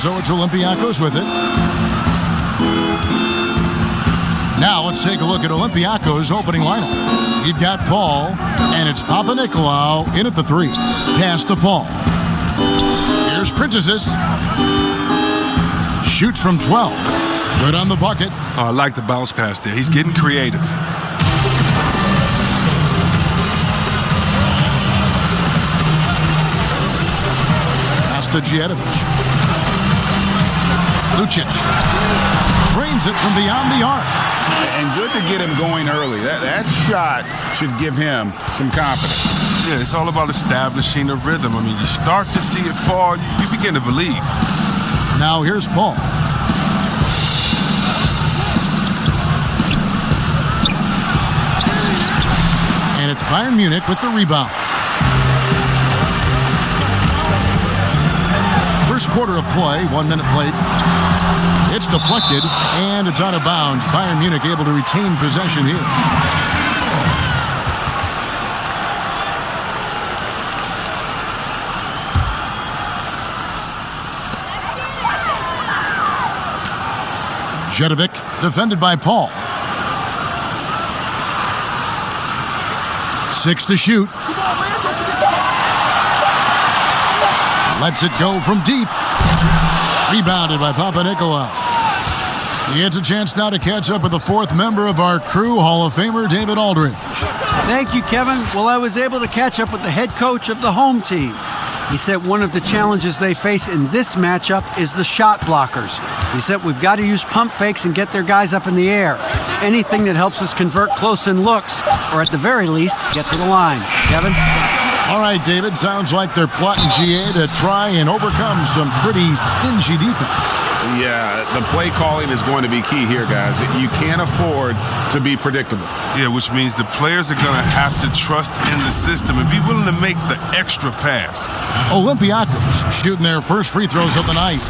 so it's Olympiacos with it. Now let's take a look at Olympiacos' opening lineup. You've got Paul, and it's Papanikolaou in at the 3. Pass to Paul. Here's Printezis. Shoots from 12. Good on the bucket. Oh, I like the bounce pass there. He's getting creative. Pass to Djetovic. Lucic drains it from beyond the arc. And good to get him going early. That shot should give him some confidence. Yeah, it's all about establishing a rhythm. I mean, you start to see it fall, you begin to believe. Now here's Paul. And it's Bayern Munich with the rebound. First quarter of play, 1 minute played. It's deflected, and it's out of bounds. Bayern Munich able to retain possession here. Djetovic, defended by Paul. 6 to shoot. Lets it go from deep. Rebounded by Papanikolaou. He gets a chance now to catch up with the 4th member of our crew, Hall of Famer David Aldridge. Thank you, Kevin. Well, I was able to catch up with the head coach of the home team. He said one of the challenges they face in this matchup is the shot blockers. He said we've got to use pump fakes and get their guys up in the air. Anything that helps us convert close-in looks, or at the very least, get to the line. Kevin? All right, David, sounds like they're plotting GA to try and overcome some pretty stingy defense. Yeah, the play calling is going to be key here, guys. You can't afford to be predictable. Yeah, which means the players are going to have to trust in the system and be willing to make the extra pass. Olympiacos shooting their first free throws of the night.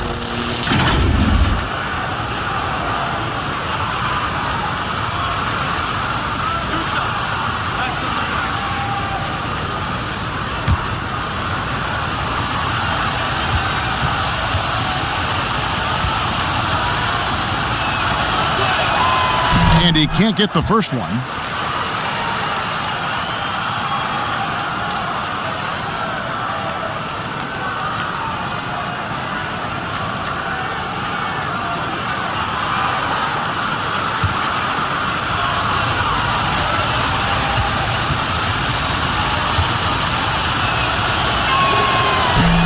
And he can't get the first one.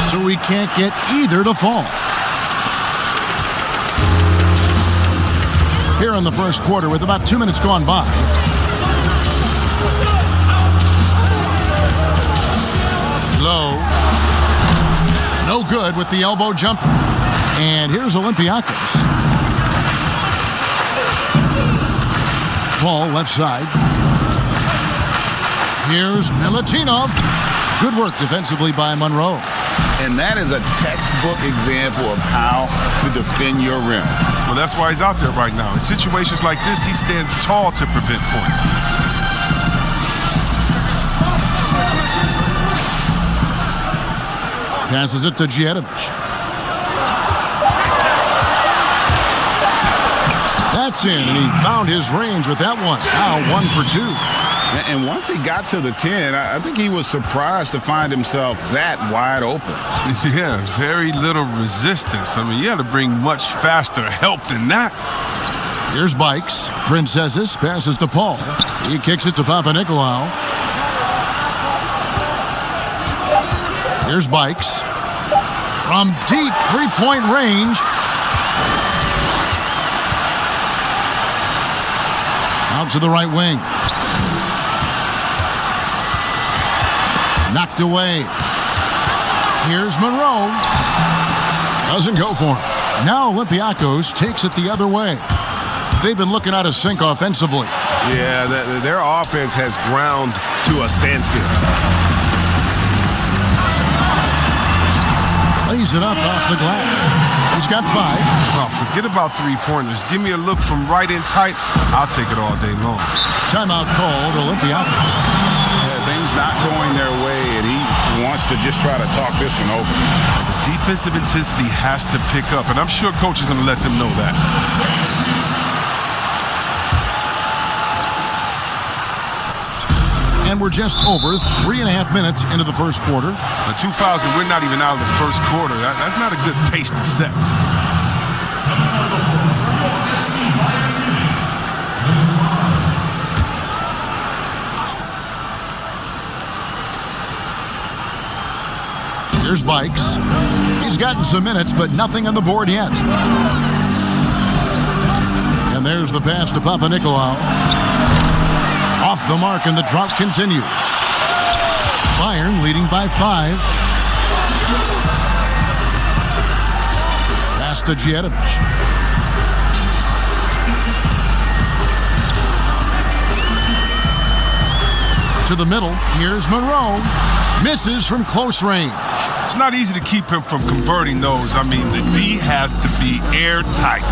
So he can't get either to fall. Here in the first quarter with about 2 minutes gone by. Low. No good with the elbow jumper. And here's Olympiacos. Ball left side. Here's Milutinov. Good work defensively by Monroe. And that is a textbook example of how to defend your rim. Well, that's why he's out there right now. In situations like this, he stands tall to prevent points. Passes it to Djetovic. That's in, and he found his range with that one. Now 1 for 2. And once he got to the 10, I think he was surprised to find himself that wide open. Yeah, very little resistance. I mean, you had to bring much faster help than that. Here's Bikes. Printezis passes to Paul. He kicks it to Papanikolaou. Here's Bikes. From deep three-point range. Out to the right wing. Knocked away. Here's Monroe. Doesn't go for him. Now Olympiacos takes it the other way. They've been looking out of sync offensively. Yeah, their offense has ground to a standstill. Lays it up off the glass. He's got 5. Oh, forget about three-pointers. Give me a look from right in tight. I'll take it all day long. Timeout called Olympiacos. Things not going their way, and he wants to just try to talk this one over. Defensive intensity has to pick up, and I'm sure coach is going to let them know that. And we're just over 3.5 minutes into the first quarter. The 2 fouls, and we're not even out of the first quarter. That's not a good pace to set. Here's Bikes. He's gotten some minutes, but nothing on the board yet. And there's the pass to Papanikolaou. Off the mark, and the drought continues. Bayern leading by 5. Pass to Djetovic. To the middle, here's Monroe. Misses from close range. It's not easy to keep him from converting those. I mean, the D has to be airtight.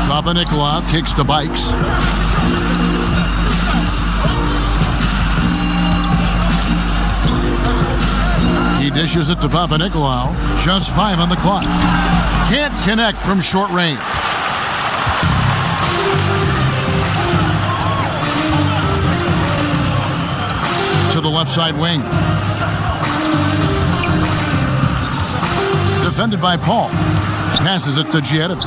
Papanikolaou kicks to Bikes. He dishes it to Papanikolaou. Just 5 on the clock. Can't connect from short range. To the left side wing. Defended by Paul. Passes it to Djetovic.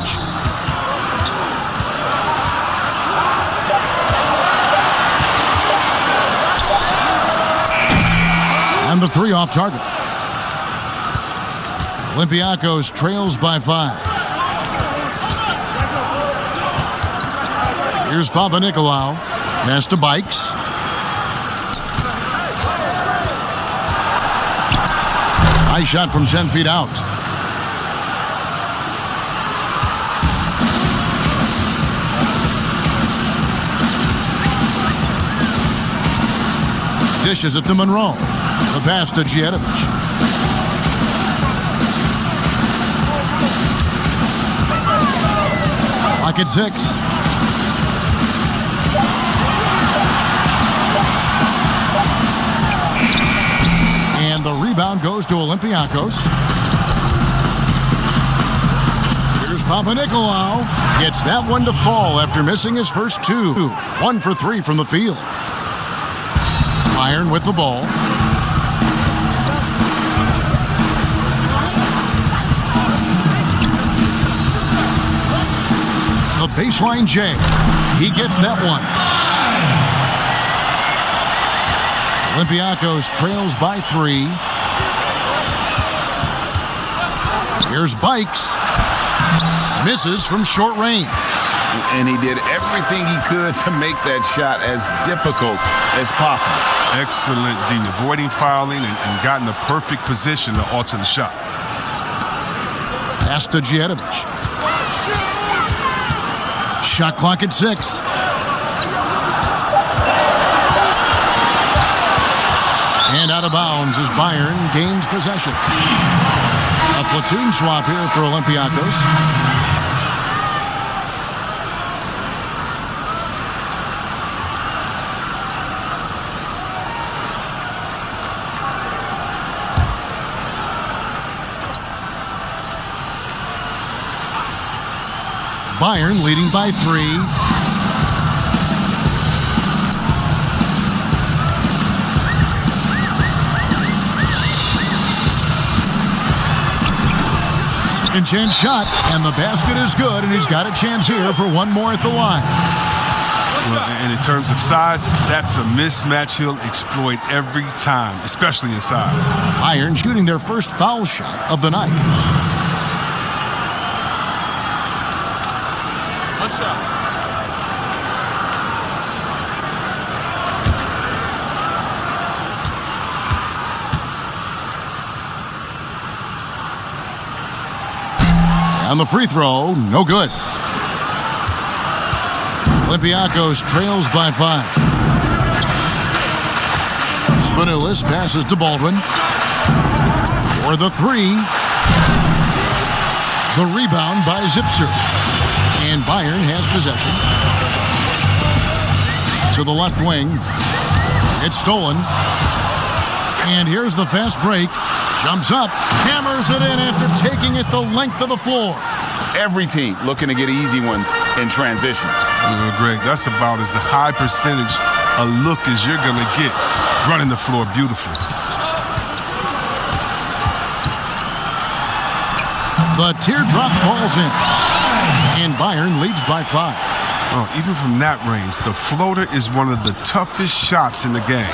And the 3 off target. Olympiacos trails by 5. Here's Papanikolaou. Pass to Bikes. High shot from 10 feet out. Dishes it to Monroe. The pass to Djetovic. Lock at 6. And the rebound goes to Olympiacos. Here's Papanikolaou. Gets that one to fall after missing his first 2. 1 for 3 from the field. Bayern with the ball. The baseline J. He gets that one. Olympiacos trails by 3. Here's Bikes. Misses from short range. And he did everything he could to make that shot as difficult as possible. Excellent D, avoiding fouling and got in the perfect position to alter the shot. Pass to Djetovic. Shot clock at 6. And out of bounds as Bayern gains possession. A platoon swap here for Olympiacos. Bayern leading by 3. Second chance shot, and the basket is good, and he's got a chance here for one more at the line. Well, and in terms of size, that's a mismatch he'll exploit every time, especially inside. Bayern shooting their first foul shot of the night. Shot. And the free throw, no good. Olympiacos trails by 5. Spanoulis passes to Baldwin. For the 3. The rebound by Zipser. And Bayern has possession. To the left wing. It's stolen. And here's the fast break. Jumps up, hammers it in after taking it the length of the floor. Every team looking to get easy ones in transition. Greg, that's about as a high percentage a look as you're going to get running the floor beautifully. The teardrop falls in, and Bayern leads by 5. Oh, even from that range, the floater is one of the toughest shots in the game.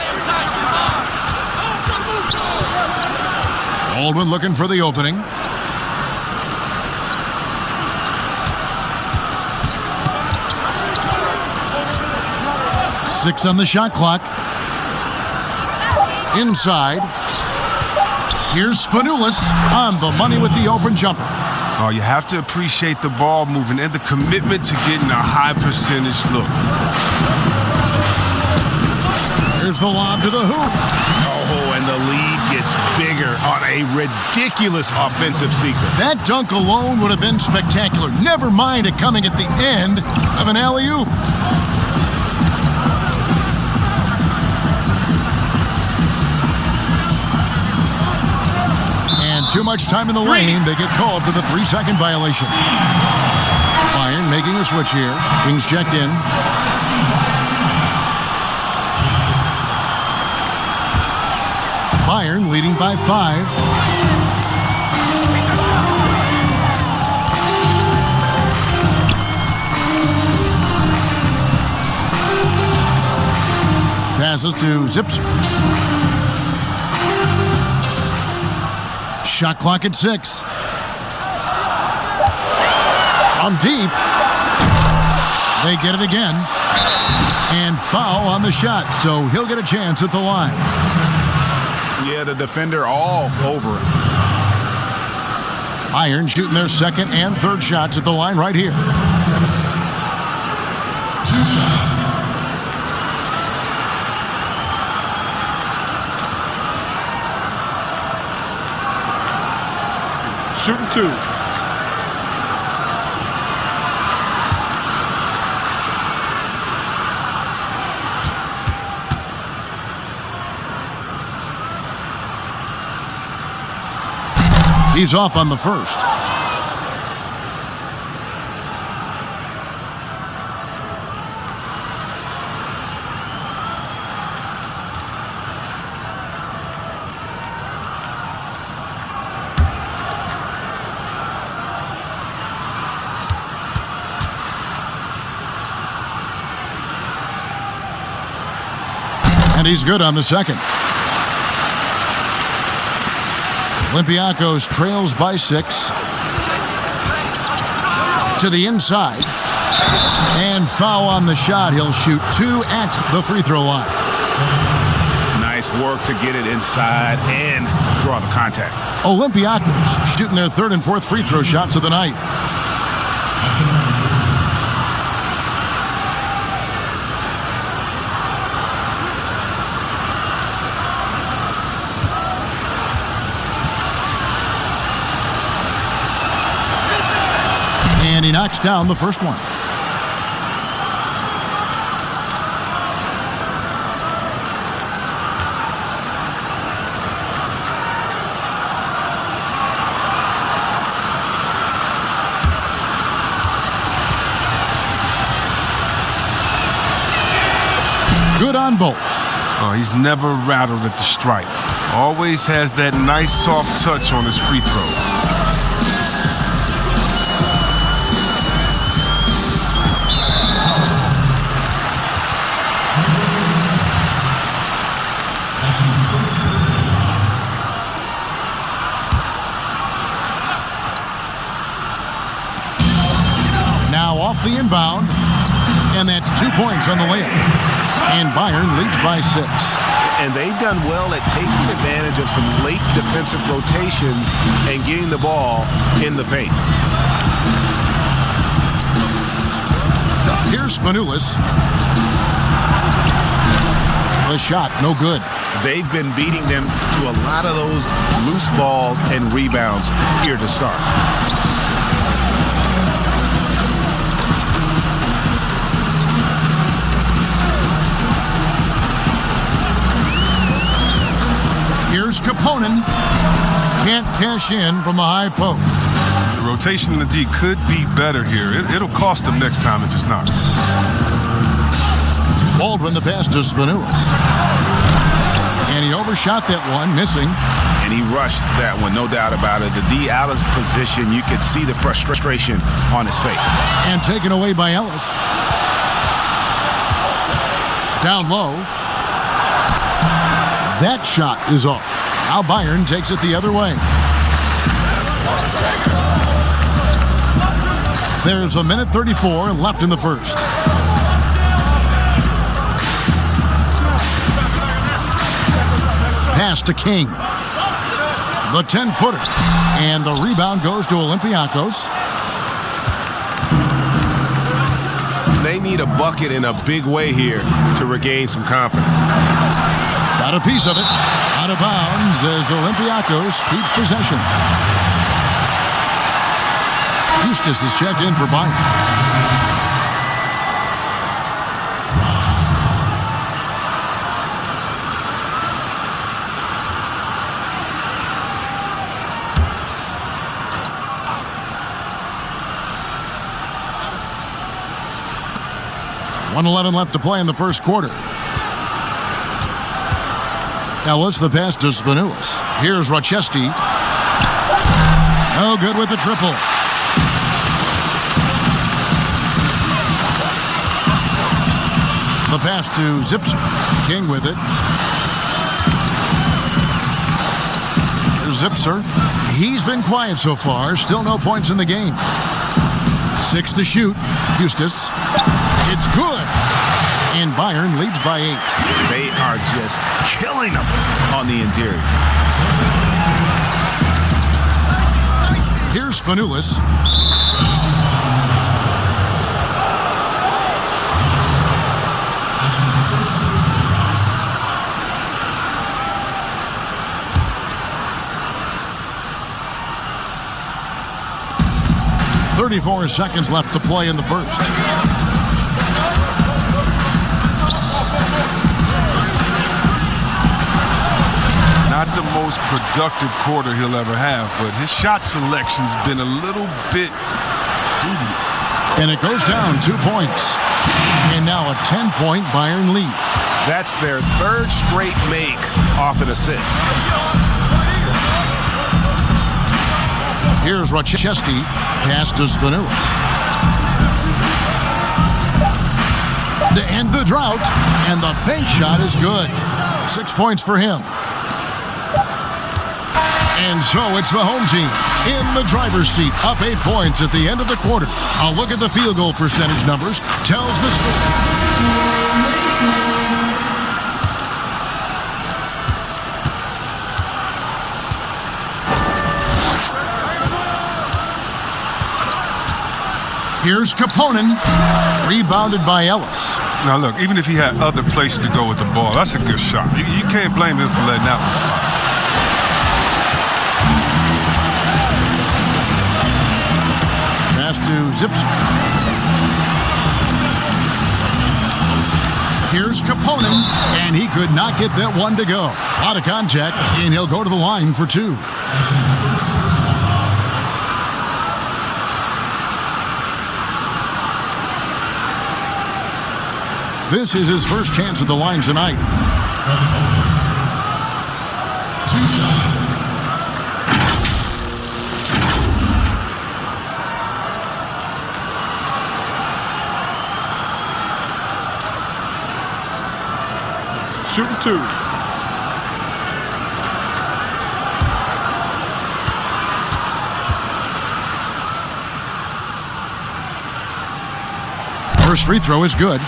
Baldwin looking for the opening. Six on the shot clock. Inside. Here's Spanulis on the money with the open jumper. Oh, you have to appreciate the ball moving and the commitment to getting a high percentage look. Here's the lob to the hoop. Oh, and the lead gets bigger on a ridiculous offensive sequence. That dunk alone would have been spectacular. Never mind it coming at the end of an alley-oop. And too much time in the lane. They get called for the 3-second violation. Bayern making a switch here. Kings checked in. Bayern leading by 5. Passes to Zipser. Shot clock at 6. From deep. They get it again. And foul on the shot, so he'll get a chance at the line. Yeah, the defender all over it. Bayern shooting their second and third shots at the line right here. 2 shots. Shooting 2. He's off on the first. And he's good on the second. Olympiacos trails by 6. To the inside. And foul on the shot. He'll shoot 2 at the free throw line. Nice work to get it inside and draw the contact. Olympiacos shooting their third and fourth free throw shots of the night. And he knocks down the first one. Good on both. Oh, he's never rattled at the stripe. Always has that nice soft touch on his free throws. Off the inbound, and that's 2 points on the layup. And Bayern leads by 6. And they've done well at taking advantage of some late defensive rotations and getting the ball in the paint. Here's Spanulis. The shot, no good. They've been beating them to a lot of those loose balls and rebounds here to start. Kaponen. Can't cash in from the high post. The rotation in the D could be better here. It'll cost them next time if it's not. Baldwin the pass to Spanulis. And he overshot that one, missing. And he rushed that one, no doubt about it. The D out of position, you could see the frustration on his face. And taken away by Ellis. Down low. That shot is off. Now Bayern takes it the other way. There's a minute 34 left in the first. Pass to King. The 10-footer. And the rebound goes to Olympiacos. They need a bucket in a big way here to regain some confidence. Got a piece of it. Out of bounds as Olympiacos keeps possession. Eustace is checked in for Bayern. .111 left to play in the first quarter. Ellis the pass to Spanulis. Here's Rochesky. No good with the triple. The pass to Zipser. King with it. Here's Zipser. He's been quiet so far. Still no points in the game. 6 to shoot. Eustace. It's good. And Bayern leads by 8. They are just killing them on the interior. Here's Spanulis. .34 seconds left to play in the first. Not the most productive quarter he'll ever have, but his shot selection's been a little bit dubious. And it goes down 2 points. And now a 10-point Bayern lead. That's their third straight make off an assist. Here's Rochesky. Pass to Spanulis. To end the drought. And the bank shot is good. 6 points for him. And so it's the home team in the driver's seat, up 8 points at the end of the quarter. A look at the field goal percentage numbers tells the story. Here's Kaponen, rebounded by Ellis. Now look, even if he had other places to go with the ball, that's a good shot. You can't blame him for letting that one fly. Pass to Zipser. Here's Kaponen, and he could not get that one to go. Out of contact, and he'll go to the line for 2. This is his first chance at the line tonight. 2 shots. Shooting 2. First free throw is good.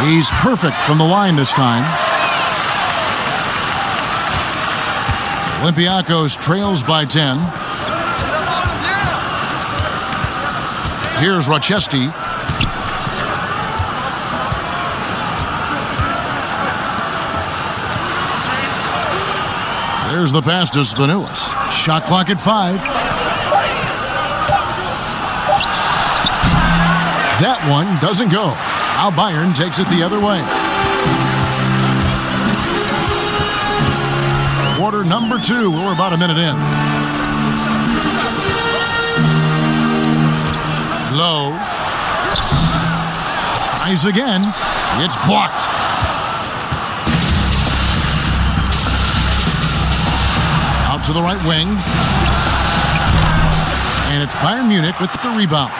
He's perfect from the line this time. Olympiacos trails by 10. Here's Rochesky. There's the pass to Spanoulis. Shot clock at 5. That one doesn't go. Now Bayern takes it the other way. Quarter number 2. We're about a minute in. Low. Tries again. It's blocked. Out to the right wing. And it's Bayern Munich with the rebound.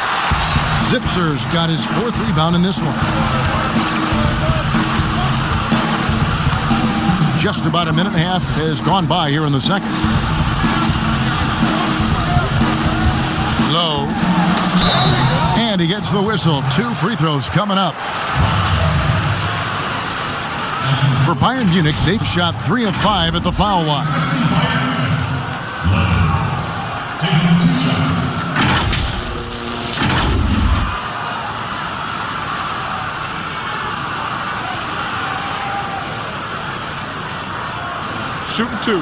Zipser's got his 4th rebound in this one. Just about a minute and a half has gone by here in the second. Low. And he gets the whistle. 2 free throws coming up. For Bayern Munich, they've shot 3 of 5 at the foul line. Taking 2 shots. Shooting 2.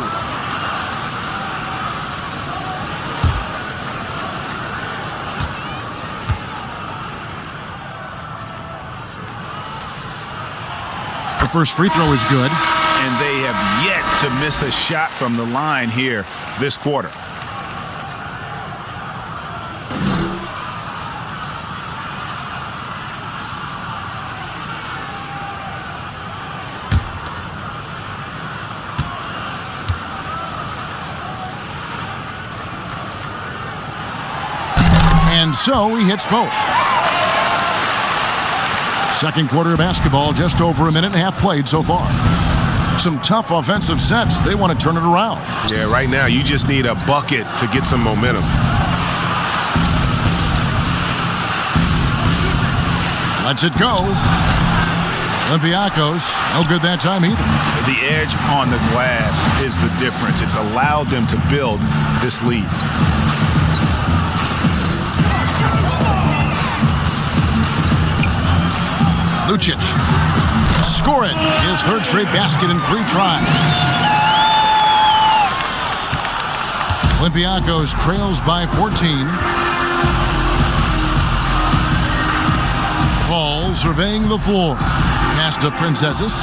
The first free throw is good. And they have yet to miss a shot from the line here this quarter. And so he hits both. Second quarter of basketball, just over a minute and a half played so far. Some tough offensive sets. They want to turn it around. Yeah, right now you just need a bucket to get some momentum. Lets it go. Olympiacos, no good that time either. The edge on the glass is the difference. It's allowed them to build this lead. Lucic. Score it. His 3rd straight basket in 3 tries. Olympiacos trails by 14. Paul surveying the floor. Pass to Princesses.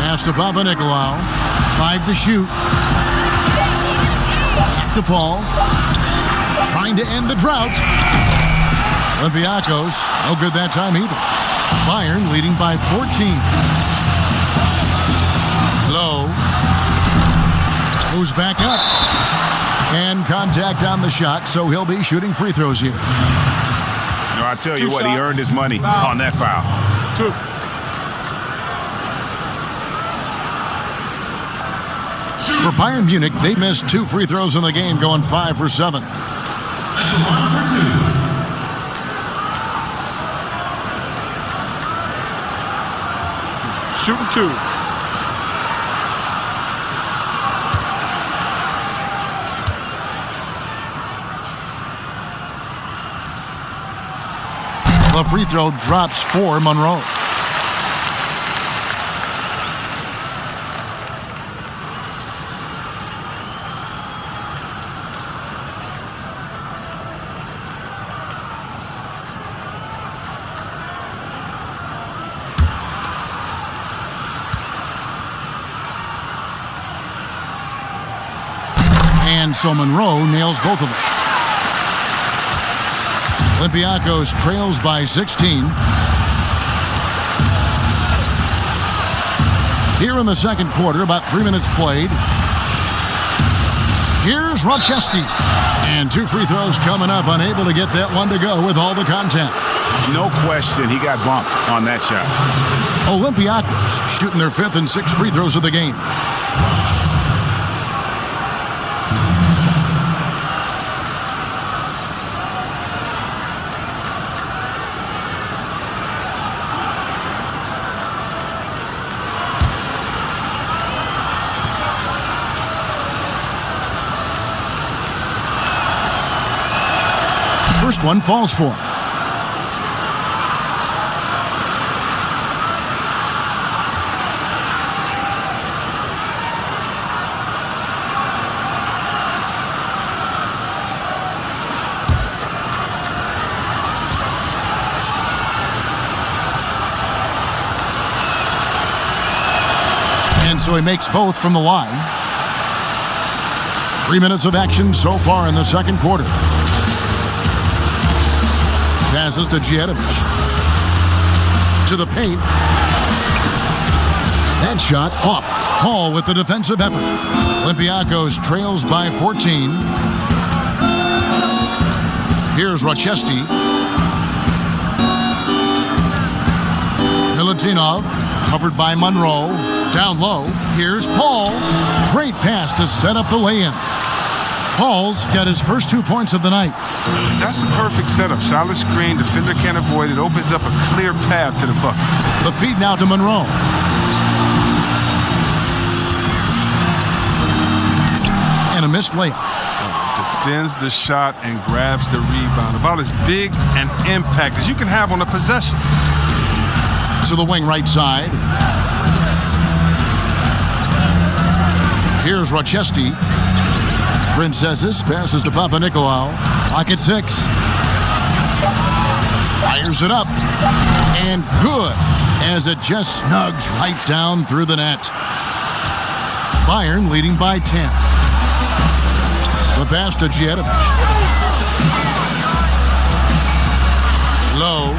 Pass to Papanikolaou. 5 to shoot. Back to Paul. Trying to end the drought. Olympiacos, no good that time either. Bayern leading by 14. Low. Moves back up. And contact on the shot, so he'll be shooting free throws here. No, I tell you what, he earned his money on that foul. 2. For Bayern Munich, they missed 2 free throws in the game, going 5 for 7. At the line for 2. Shooting 2. The free throw drops for Monroe. And so Monroe nails both of them. Olympiacos trails by 16. Here in the second quarter, about 3 minutes played. Here's Rochesky. And 2 free throws coming up, unable to get that one to go with all the contact. No question, he got bumped on that shot. Olympiacos shooting their 5th and 6th free throws of the game. First one falls for him. so he makes both from the line. 3 minutes of action so far in the second quarter. Passes to Djetovic. To the paint. That shot off. Paul with the defensive effort. Olympiacos trails by 14. Here's Rochesky. Milutinov, covered by Monroe. Down low, here's Paul. Great pass to set up the lay-in. Paul's got his first 2 points of the night. That's a perfect setup. Solid screen, defender can't avoid it. Opens up a clear path to the bucket. The feed now to Monroe. And a missed layup. Defends the shot and grabs the rebound. About as big an impact as you can have on a possession. To the wing right side. Here's Rochesky. Princesses passes to Papanikolaou. Clock at 6. Fires it up. And good, as it just snugs right down through the net. Bayern leading by 10. The pass to Djetovic. Low.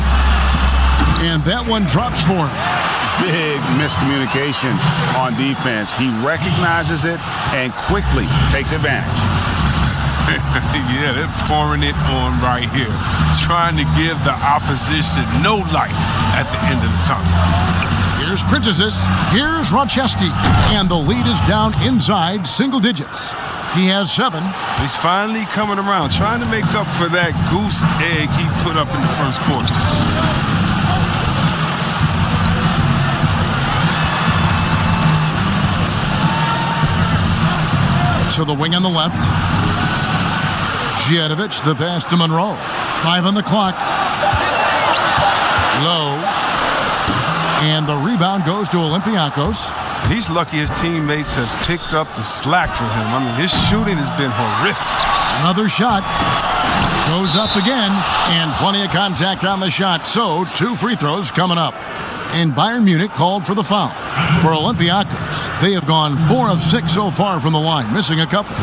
And that one drops for him. Big miscommunication on defense. He recognizes it and quickly takes advantage. Yeah, they're pouring it on right here. Trying to give the opposition no light at the end of the tunnel. Here's Princesses. Here's Rochesky. And the lead is down inside single digits. He has 7. He's finally coming around, trying to make up for that goose egg he put up in the first quarter. To the wing on the left. Djetovic, the pass to Monroe. 5 on the clock. Low. And the rebound goes to Olympiacos. He's lucky his teammates have picked up the slack for him. I mean, his shooting has been horrific. Another shot. Goes up again. And plenty of contact on the shot. So, 2 free throws coming up. And Bayern Munich called for the foul. For Olympiacos, they have gone 4 of 6 so far from the line, missing a couple.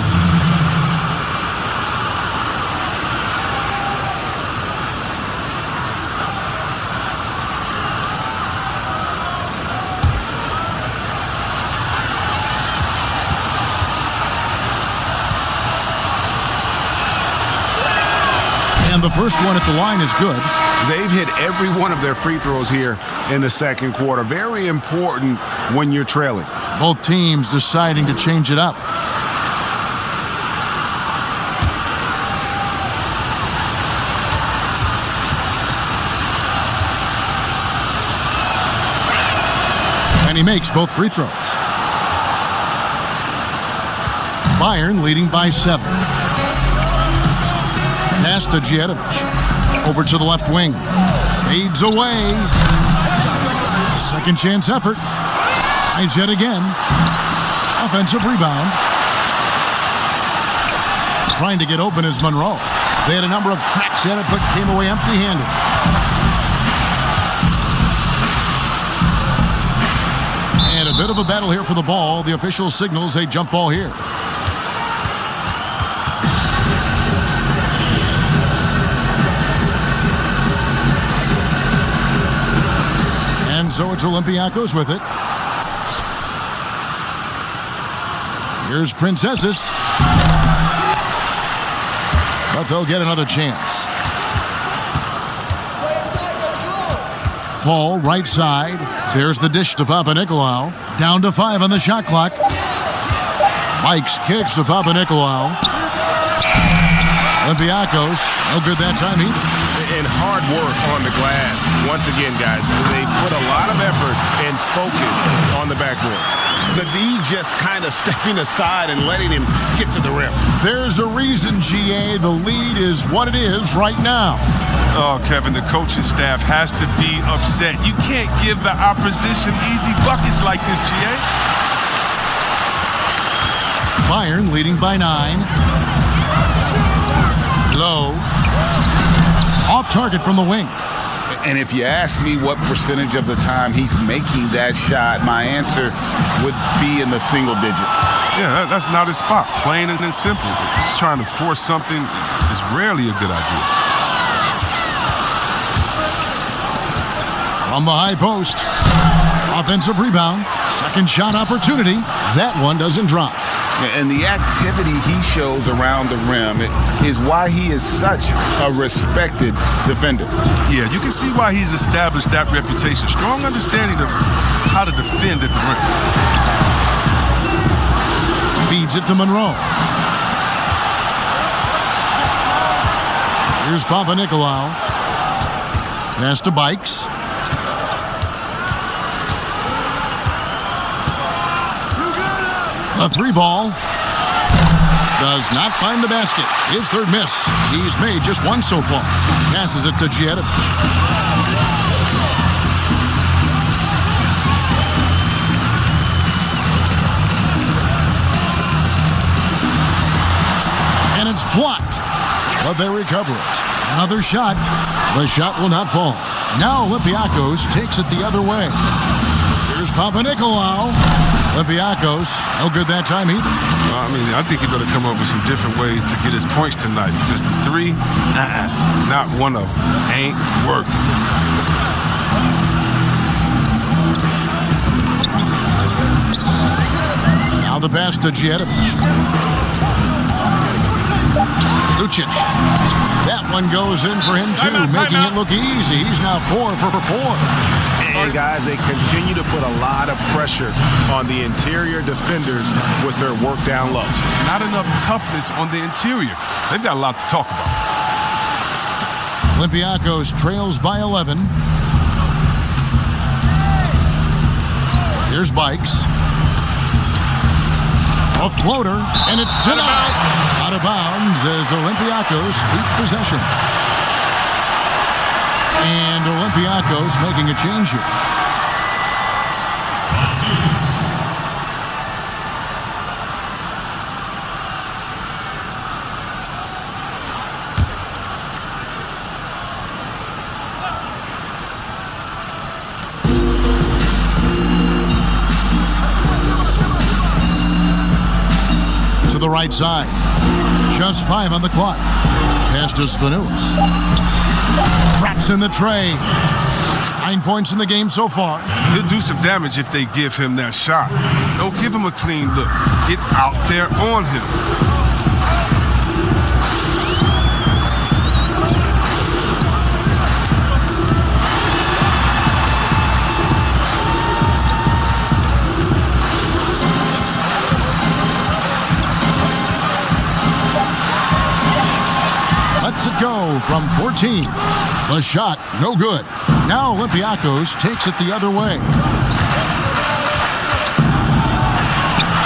And the first one at the line is good. They've hit every one of their free throws here in the second quarter. Very important when you're trailing. Both teams deciding to change it up. And he makes both free throws. Bayern leading by 7. Pass to Djetovic. Over to the left wing. Fades away. Second chance effort. Tries yet again. Offensive rebound. Trying to get open is Monroe. They had a number of cracks at it, but came away empty-handed. And a bit of a battle here for the ball. The official signals a jump ball here. So it's Olympiacos with it. Here's Princesses. But they'll get another chance. Paul, right side. There's the dish to Papanikolaou. Down to 5 on the shot clock. Mike's kicks to Papanikolaou. Olympiacos, no good that time either. And hard work on the glass. Once again, guys, they put a lot of effort and focus on the backboard. The D just kind of stepping aside and letting him get to the rim. There's a reason, GA. The lead is what it is right now. Oh, Kevin, the coaching staff has to be upset. You can't give the opposition easy buckets like this, GA. Bayern leading by 9. Low. Off target from the wing. And if you ask me what percentage of the time he's making that shot, my answer would be in the single digits. Yeah, that's not his spot. Plain and simple. Just trying to force something is rarely a good idea. From the high post. Offensive rebound. Second shot opportunity. That one doesn't drop. And the activity he shows around the rim is why he is such a respected defender. Yeah, you can see why he's established that reputation. Strong understanding of how to defend at the rim. Feeds it to Monroe. Here's Papanikolaou. Pass to Bikes. A three ball. Does not find the basket. His third miss. He's made just one so far. Passes it to Djetovic. And it's blocked. But they recover it. Another shot. The shot will not fall. Now Olympiacos takes it the other way. Here's Papanikolaou. Olympiacos, no good that time either. I think he better come up with some different ways to get his points tonight. Because the three, not one of them. Ain't working. Now the pass to Djetovic. Lucic. That one goes in for him too, making it look easy. He's now 4 for 4. And guys, they continue to put a lot of pressure on the interior defenders with their work down low. Not enough toughness on the interior. They've got a lot to talk about. Olympiacos trails by 11. Here's Bikes. A floater, and it's denied. Out of bounds as Olympiacos keeps possession. And Olympiacos making a change here. To the right side. Just 5 on the clock. Pass to Spanulis. Traps in the tray. 9 points in the game so far. He'll do some damage if they give him that shot. Don't give him a clean look. Get out there on him. Lets it go from 14. The shot, no good. Now Olympiacos takes it the other way.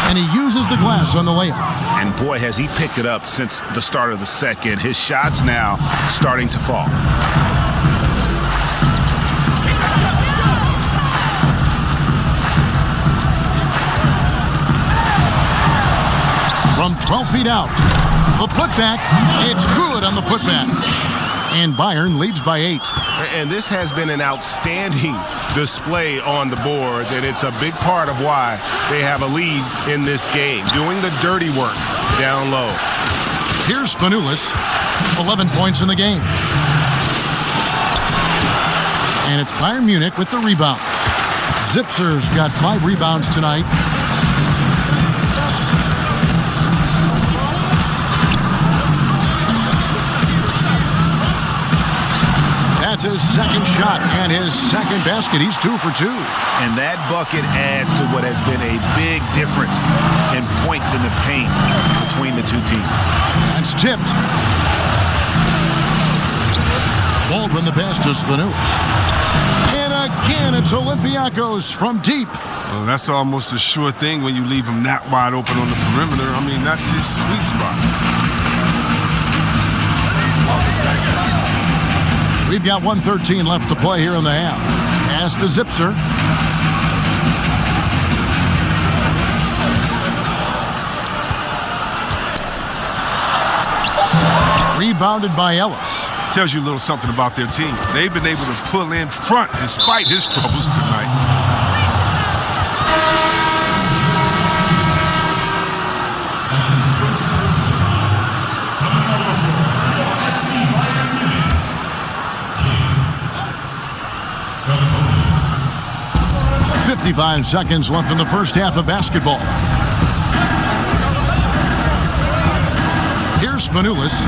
And he uses the glass on the layup. And boy, has he picked it up since the start of the second. His shot's now starting to fall. From 12 feet out. The putback, it's good on the putback. And Bayern leads by 8. And this has been an outstanding display on the boards, and it's a big part of why they have a lead in this game, doing the dirty work down low. Here's Spanulis, 11 points in the game. And it's Bayern Munich with the rebound. Zipser's got 5 rebounds tonight. That's his second shot and his second basket. He's 2 for 2. And that bucket adds to what has been a big difference in points in the paint between the two teams. That's tipped. Baldwin the pass to Spanulis. And again, it's Olympiacos from deep. Well, that's almost a sure thing when you leave him that wide open on the perimeter. I mean, that's his sweet spot. We've got 1:13 left to play here in the half. Pass to Zipser. Rebounded by Ellis. Tells you a little something about their team. They've been able to pull in front despite his troubles tonight. That's his first person. Coming over from FC Bayern Munich. King. 55 seconds left in the first half of basketball. Here's Spanulis.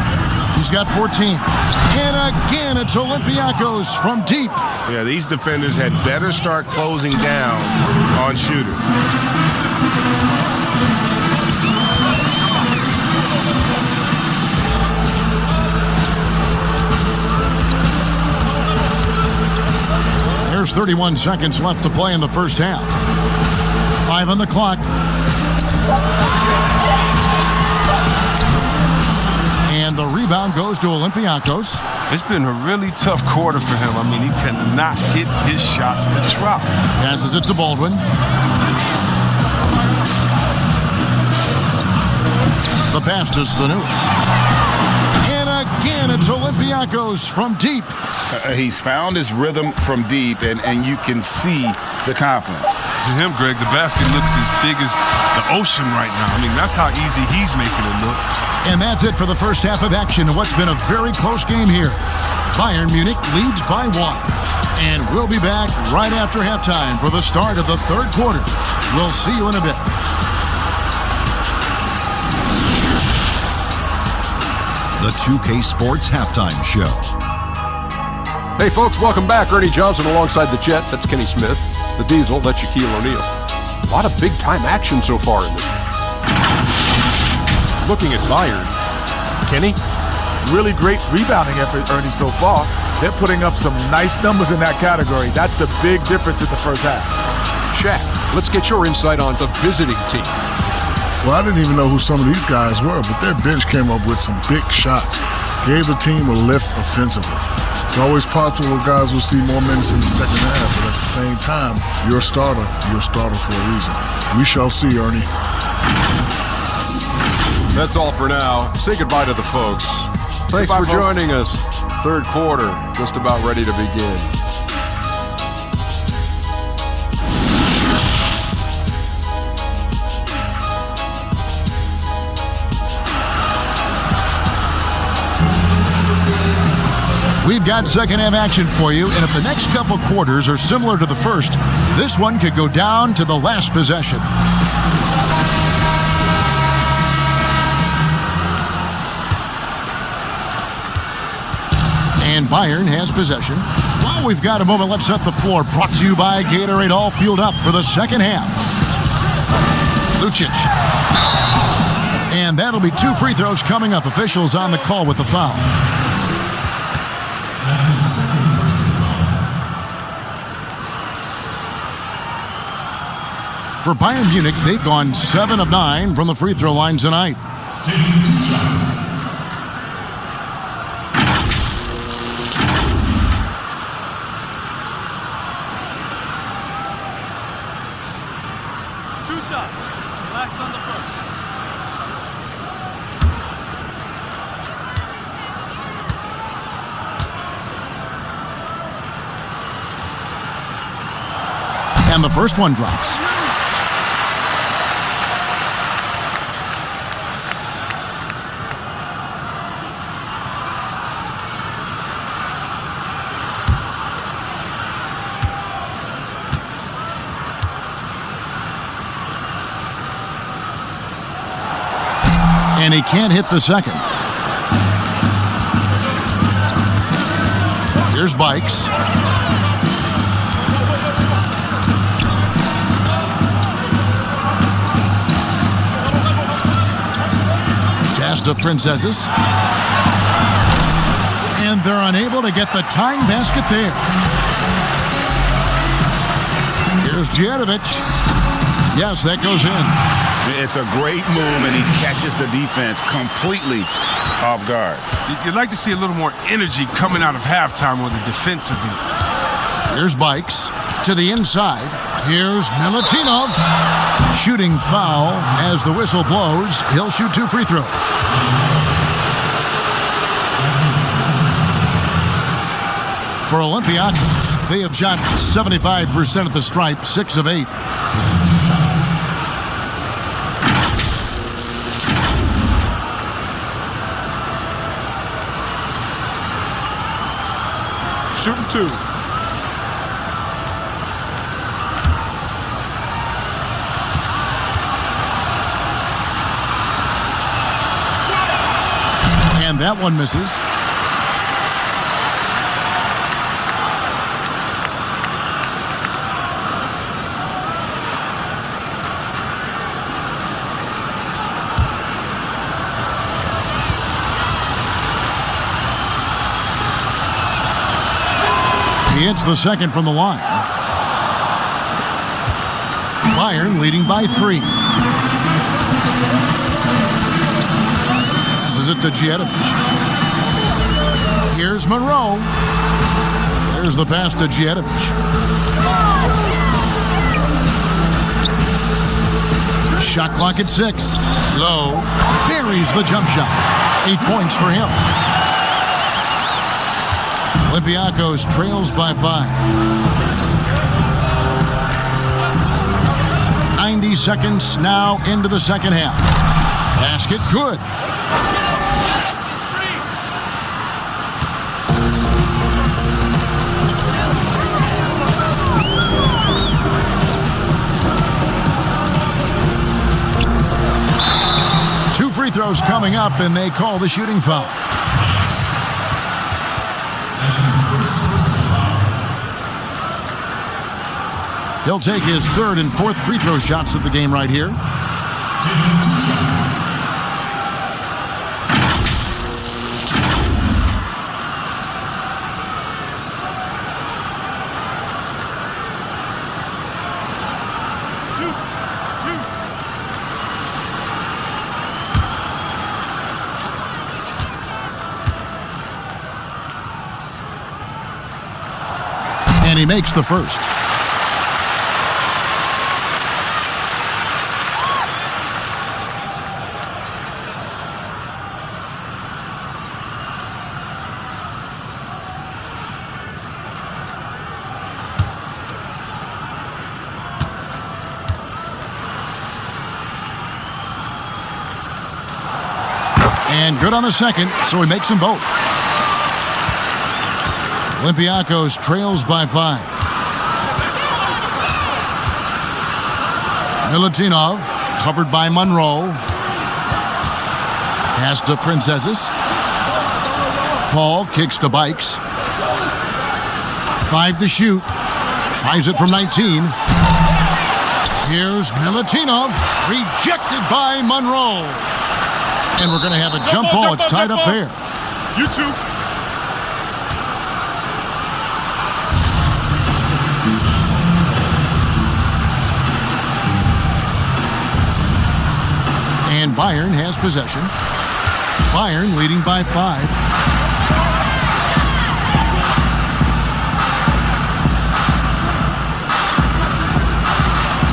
He's got 14. And again, it's Olympiacos from deep. Yeah, these defenders had better start closing down on shooters. There's 31 seconds left to play in the first half. 5 on the clock. And the rebound goes to Olympiacos. It's been a really tough quarter for him. I mean, he cannot get his shots to drop. Passes it to Baldwin. The pass to Spanulis. And again, it's Olympiacos from deep. He's found his rhythm from deep, and you can see the confidence. To him, Greg, the basket looks as big as the ocean right now. I mean, that's how easy he's making it look. And that's it for the first half of action in what's been a very close game here. Bayern Munich leads by 1. And we'll be back right after halftime for the start of the third quarter. We'll see you in a bit. The 2K Sports Halftime Show. Hey folks, welcome back. Ernie Johnson alongside the Jet. That's Kenny Smith. The Diesel, that's Shaquille O'Neal. A lot of big-time action so far in this. Looking at Bayern, Kenny? Really great rebounding effort, Ernie, so far. They're putting up some nice numbers in that category. That's the big difference in the first half. Shaq, let's get your insight on the visiting team. Well, I didn't even know who some of these guys were, but their bench came up with some big shots. Gave the team a lift offensively. It's always possible that guys will see more minutes in the second half, but at the same time, you're a starter for a reason. We shall see, Ernie. That's all for now. Say goodbye to the folks. Thanks for joining us. Third quarter, just about ready to begin. We've got second half action for you, and if the next couple quarters are similar to the first, this one could go down to the last possession. And Bayern has possession. While we've got a moment, let's set the floor. Brought to you by Gatorade, all fueled up for the second half. Lucic. And that'll be 2 free throws coming up. Officials on the call with the foul. That's his second personal foul. For Bayern Munich, they've gone 7 of 9 from the free throw line tonight. Taking 2 shots. Last on the first. And the first one drops. And he can't hit the second. Here's Bikes. Cast of Princesses. And they're unable to get the tying basket there. Here's Djedovic. Yes, that goes in. It's a great move, and he catches the defense completely off guard. You'd like to see a little more energy coming out of halftime on the defensive end. Here's Bikes to the inside. Here's Milutinov. Shooting foul as the whistle blows. He'll shoot 2 free throws. For Olympiacos, they have shot 75% at the stripe, 6 of 8. Shooting 2. And that one misses. He hits the second from the line. Bayern leading by 3. Passes it to Djetovic. Here's Monroe. There's the pass to Djetovic. Shot clock at 6. Low. Buries the jump shot. 8 points for him. Olympiacos trails by 5. 90 seconds now into the second half. Basket good. Two free throws coming up, and they call the shooting foul. He'll take his 3rd and 4th free throw shots of the game right here. And he makes the first. And good on the second, so he makes them both. Olympiacos trails by 5. Milutinov, covered by Monroe. Pass to Princesses. Paul kicks to Bikes. 5 to shoot. Tries it from 19. Here's Milutinov, rejected by Monroe. And we're going to have a jump ball. It's tied up there. You too. And Bayern has possession. Bayern leading by 5.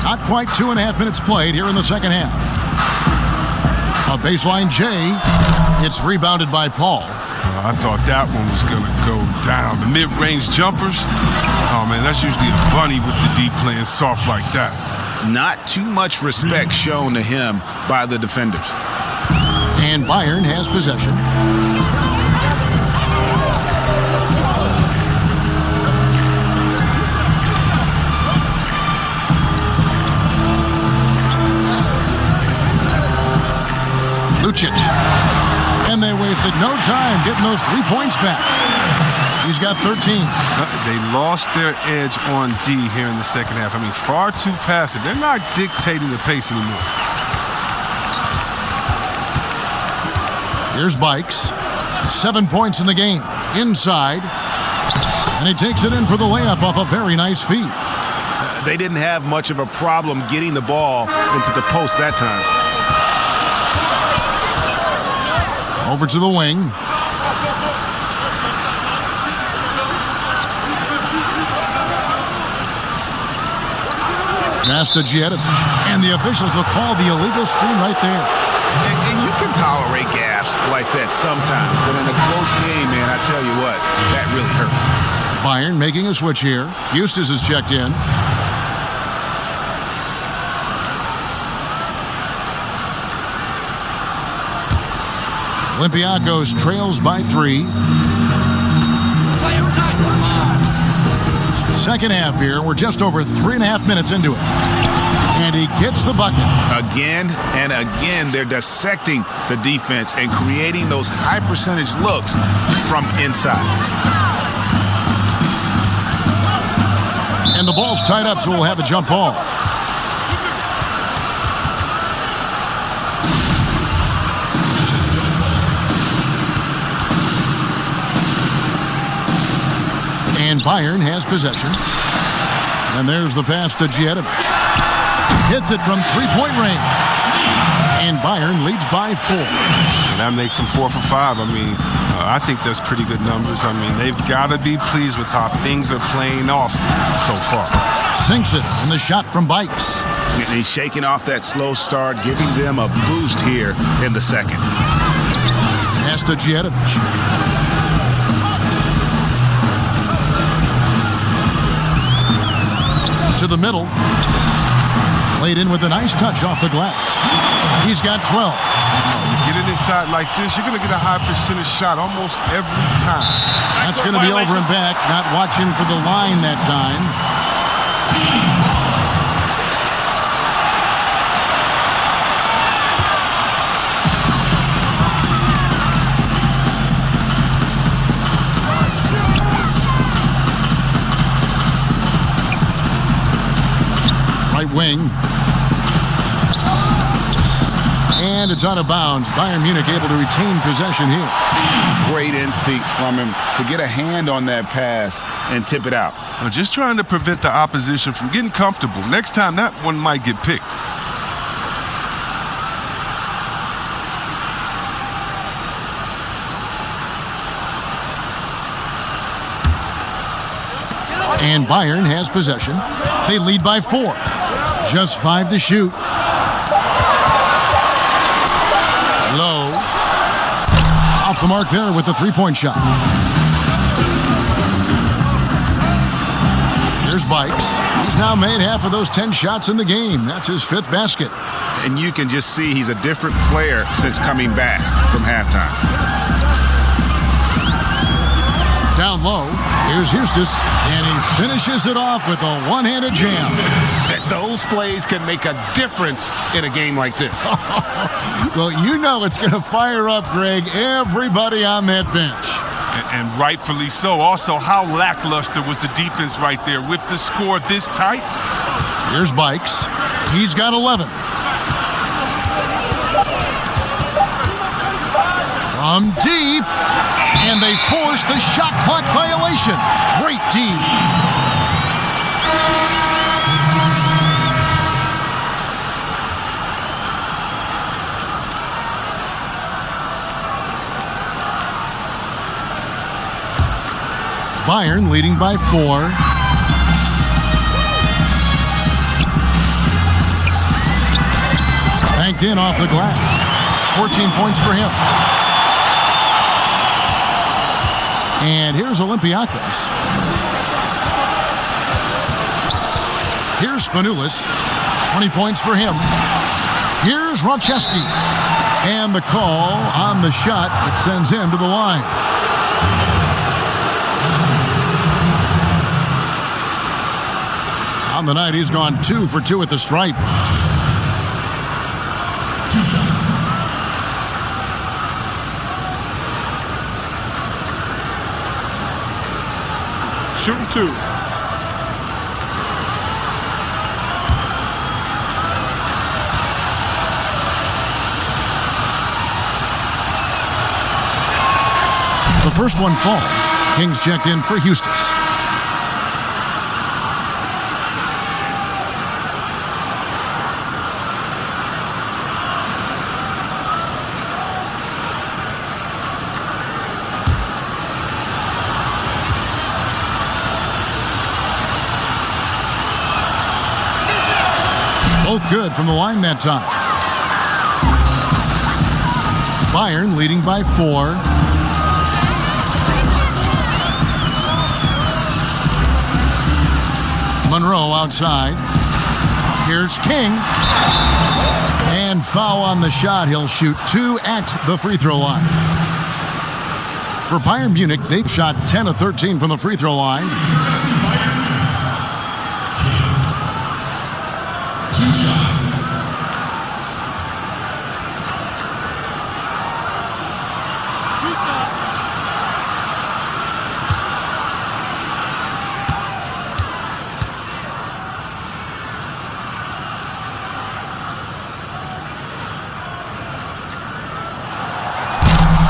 Not quite 2.5 minutes played here in the second half. A baseline J. It's rebounded by Paul. I thought that one was going to go down. The mid-range jumpers, oh man, that's usually a bunny with the D playing soft like that. Not too much respect shown to him by the defenders. And Bayern has possession. Lucic. And they wasted no time getting those 3 points back. He's got 13. They lost their edge on D here in the second half. I mean, far too passive. They're not dictating the pace anymore. Here's Bikes. 7 points in the game. Inside. And he takes it in for the layup off a very nice feed. They didn't have much of a problem getting the ball into the post that time. Over to the wing. Pass to Djetovic. And the officials will call the illegal screen right there. And you can tolerate gaffes like that sometimes, but in a close game, man, I tell you what, that really hurts. Bayern making a switch here. Eustace is checked in. Olympiacos trails by 3. Second half here. We're just over 3.5 minutes into it. And he gets the bucket. Again and again, they're dissecting the defense and creating those high percentage looks from inside. And the ball's tied up, so we'll have a jump ball. And Bayern has possession. And there's the pass to Djedovic. Hits it from three-point range. And Bayern leads by 4. And that makes them 4 for 5. I mean, I think that's pretty good numbers. I mean, they've got to be pleased with how things are playing off so far. Sinks it, and the shot from Bikes. And he's shaking off that slow start, giving them a boost here in the second. Pass to Djedovic. To the middle. Played in with a nice touch off the glass. He's got 12. You get it inside like this, you're going to get a high percentage shot almost every time. That's going to be over and back. Not watching for the line that time. Right wing. And it's out of bounds. Bayern Munich able to retain possession here. Great instincts from him to get a hand on that pass and tip it out. Well, just trying to prevent the opposition from getting comfortable. Next time, that one might get picked. And Bayern has possession. They lead by 4. Just 5 to shoot. Low. Off the mark there with the three-point shot. Here's Bikes. He's now made half of those 10 shots in the game. That's his 5th basket. And you can just see he's a different player since coming back from halftime. Down low, here's Eustace, and he finishes it off with a one-handed jam. Those plays can make a difference in a game like this. Well, you know it's going to fire up, Greg, everybody on that bench. And rightfully so. Also, how lackluster was the defense right there with the score this tight? Here's Bikes. He's got 11. From deep. And they force the shot clock violation. Great D. Bayern leading by 4. Banked in off the glass. 14 points for him. And here's Olympiacos. Here's Spanulis. 20 points for him. Here's Roncheski. And the call on the shot that sends him to the line. On the night, he's gone 2 for 2 at the stripe. Shooting 2. The first one falls. Kings checked in for Eustace. Both good from the line that time. Bayern leading by 4. row outside. Here's King. And foul on the shot. He'll shoot 2 at the free throw line. For Bayern Munich, they've shot 10 of 13 from the free throw line. FC Bayern Munich. King. 2 shots.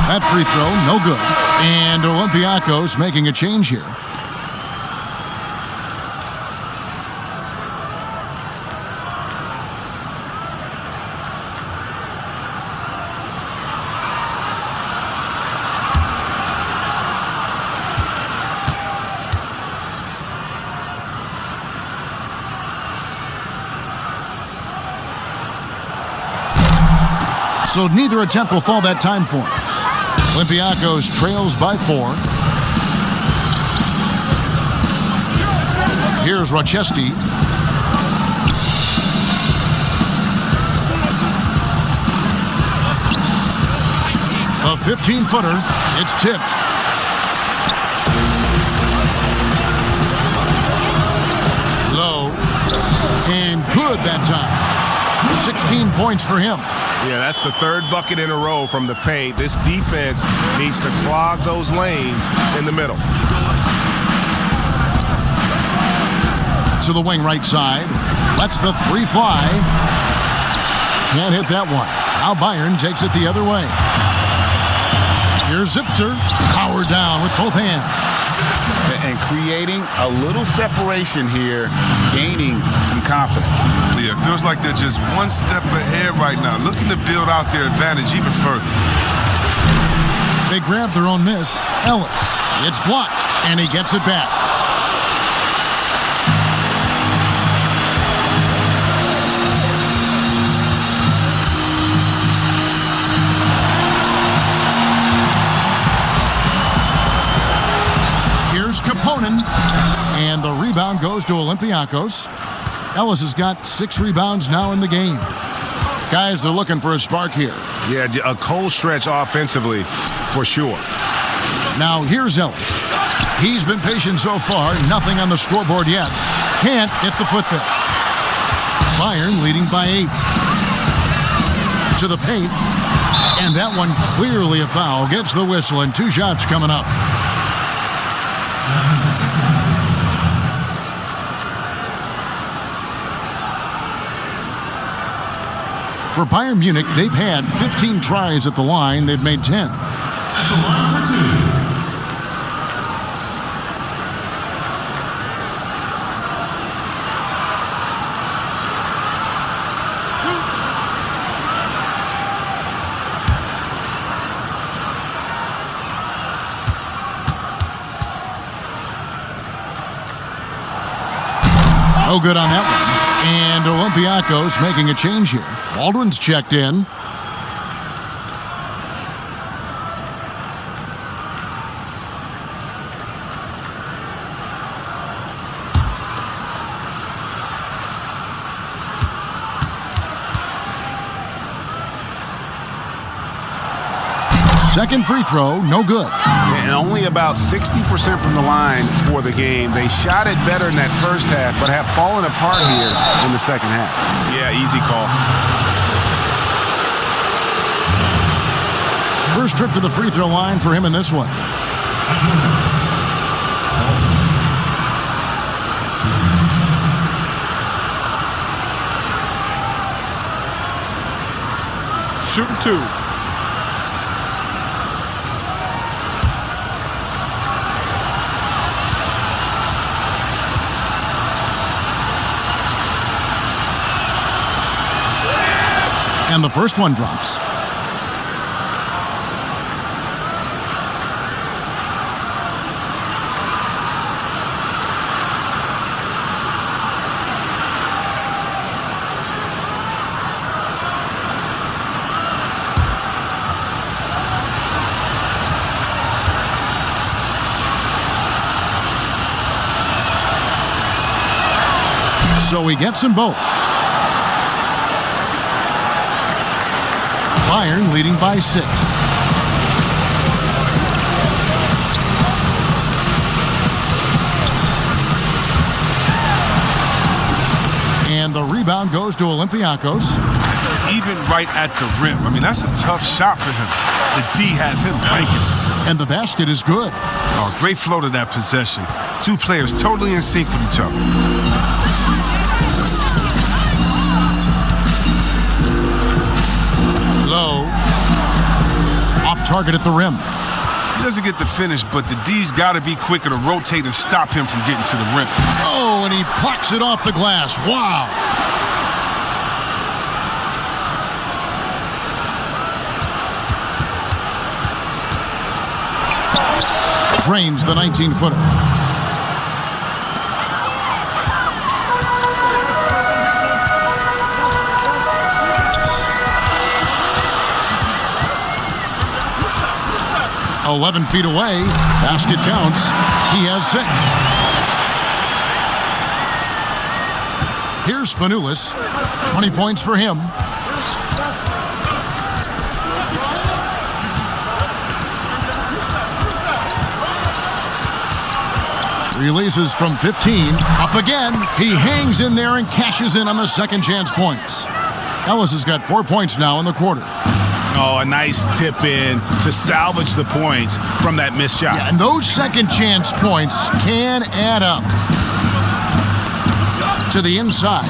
That free throw, no good. And Olympiacos making a change here. So neither attempt will fall that time for him. Olympiacos trails by 4. Here's Rochesky. A 15-footer. It's tipped. Low. And good that time. 16 points for him. Yeah, that's the 3rd bucket in a row from the paint. This defense needs to clog those lanes in the middle. To the wing right side. Lets the 3 fly. Can't hit that one. Now Bayern takes it the other way. Here's Zipser. Powered down with both hands. And creating a little separation here, gaining some confidence. Yeah, it feels like they're just one step ahead right now, looking to build out their advantage even further. They grab their own miss. Ellis. It's blocked, and he gets it back. Here's Kaponen, and the rebound goes to Olympiacos. Ellis has got 6 rebounds now in the game. Guys are looking for a spark here. Yeah, a cold stretch offensively, for sure. Now here's Ellis. He's been patient so far. Nothing on the scoreboard yet. Can't get the foot there. Bayern leading by 8. To the paint. And that one clearly a foul. Gets the whistle, and 2 shots coming up. For Bayern Munich, they've had 15 tries at the line. They've made 10. At the line for 2. No good on that one. And Olympiacos making a change here. Baldwin's checked in. Second free throw, no good. And only about 60% from the line for the game. They shot it better in that first half, but have fallen apart here in the second half. Yeah, easy call. First trip to the free throw line for him in this one. Shooting 2. And the first one drops. So he gets them both. Bayern leading by 6. And the rebound goes to Olympiacos. Even right at the rim. I mean, that's a tough shot for him. The D has him blanking. And the basket is good. Oh, great flow to that possession. Two players totally in sync with each other. Low. Off target at the rim. He doesn't get the finish, but the D's got to be quicker to rotate and stop him from getting to the rim. Oh, and he plucks it off the glass. Wow. Drains the 19-footer. "11 feet away. Basket counts. He has 6. Here's Spanoulis. 20 points for him. Releases from 15. Up again. He hangs in there and cashes in on the second chance points. Ellis has got 4 points now in the quarter. Oh, a nice tip in to salvage the points from that missed shot. Yeah, and those second chance points can add up. To the inside.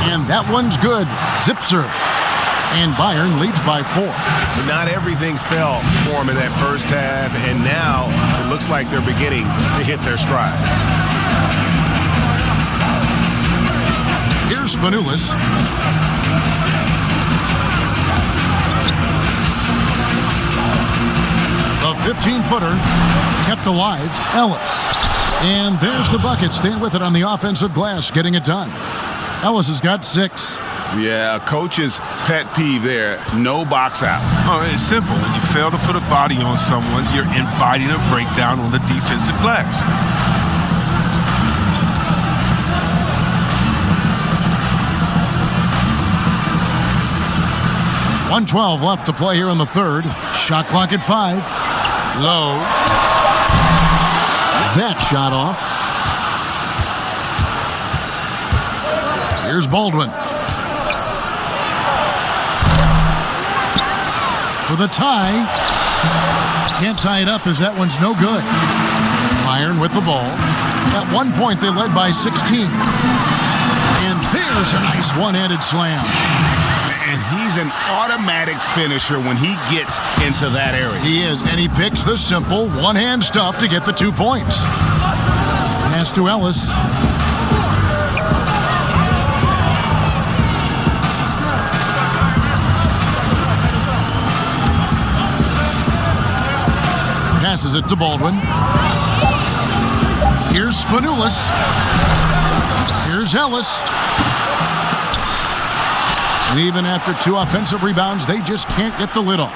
And that one's good. Zip serve. And Bayern leads by 4. But not everything fell for them in that first half, and now it looks like they're beginning to hit their stride. Here's Spanoulis. The 15-footer kept alive. Ellis. And there's the bucket. Staying with it on the offensive glass, getting it done. Ellis has got 6. Yeah, coach's pet peeve there. No box out. Oh, it's simple. When you fail to put a body on someone, you're inviting a breakdown on the defensive glass. .112 left to play here in the third. Shot clock at 5. Low. That shot off. Here's Baldwin. For the tie. Can't tie it up as that one's no good. Bayern with the ball. At one point they led by 16. And there's a nice one-handed slam. And he's an automatic finisher when he gets into that area. He is, and he picks the simple one-hand stuff to get the 2 points. Pass to Ellis. Passes it to Baldwin. Here's Spanoulis. Here's Ellis. And even after 2 offensive rebounds, they just can't get the lid off.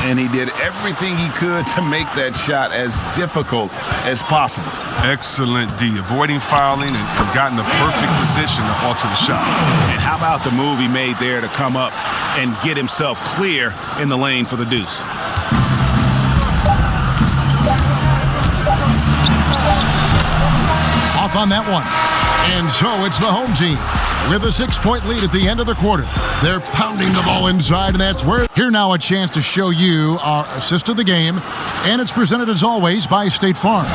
And he did everything he could to make that shot as difficult as possible. Excellent D, avoiding fouling and gotten the perfect position to alter the shot. And how about the move he made there to come up and get himself clear in the lane for the deuce? Off on that one. And so it's the home team with a 6-point lead at the end of the quarter. They're pounding the ball inside, and that's where... Here now a chance to show you our assist of the game, and it's presented as always by State Farm.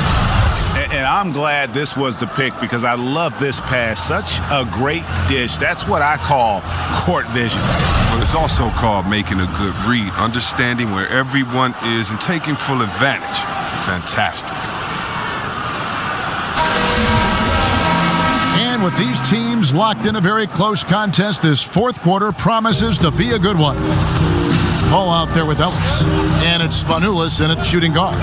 And I'm glad this was the pick because I love this pass. Such a great dish. That's what I call court vision. Well, it's also called making a good read, understanding where everyone is and taking full advantage. Fantastic. And with these teams locked in a very close contest, this fourth quarter promises to be a good one. Ball out there with Ellis. And it's Spanoulis in at shooting guard.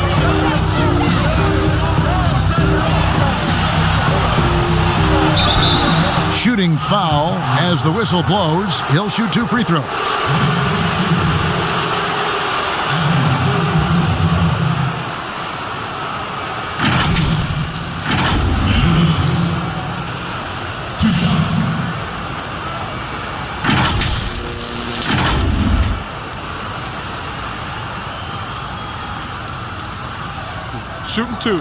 Shooting foul as the whistle blows. He'll shoot 2 free throws. Shooting 2.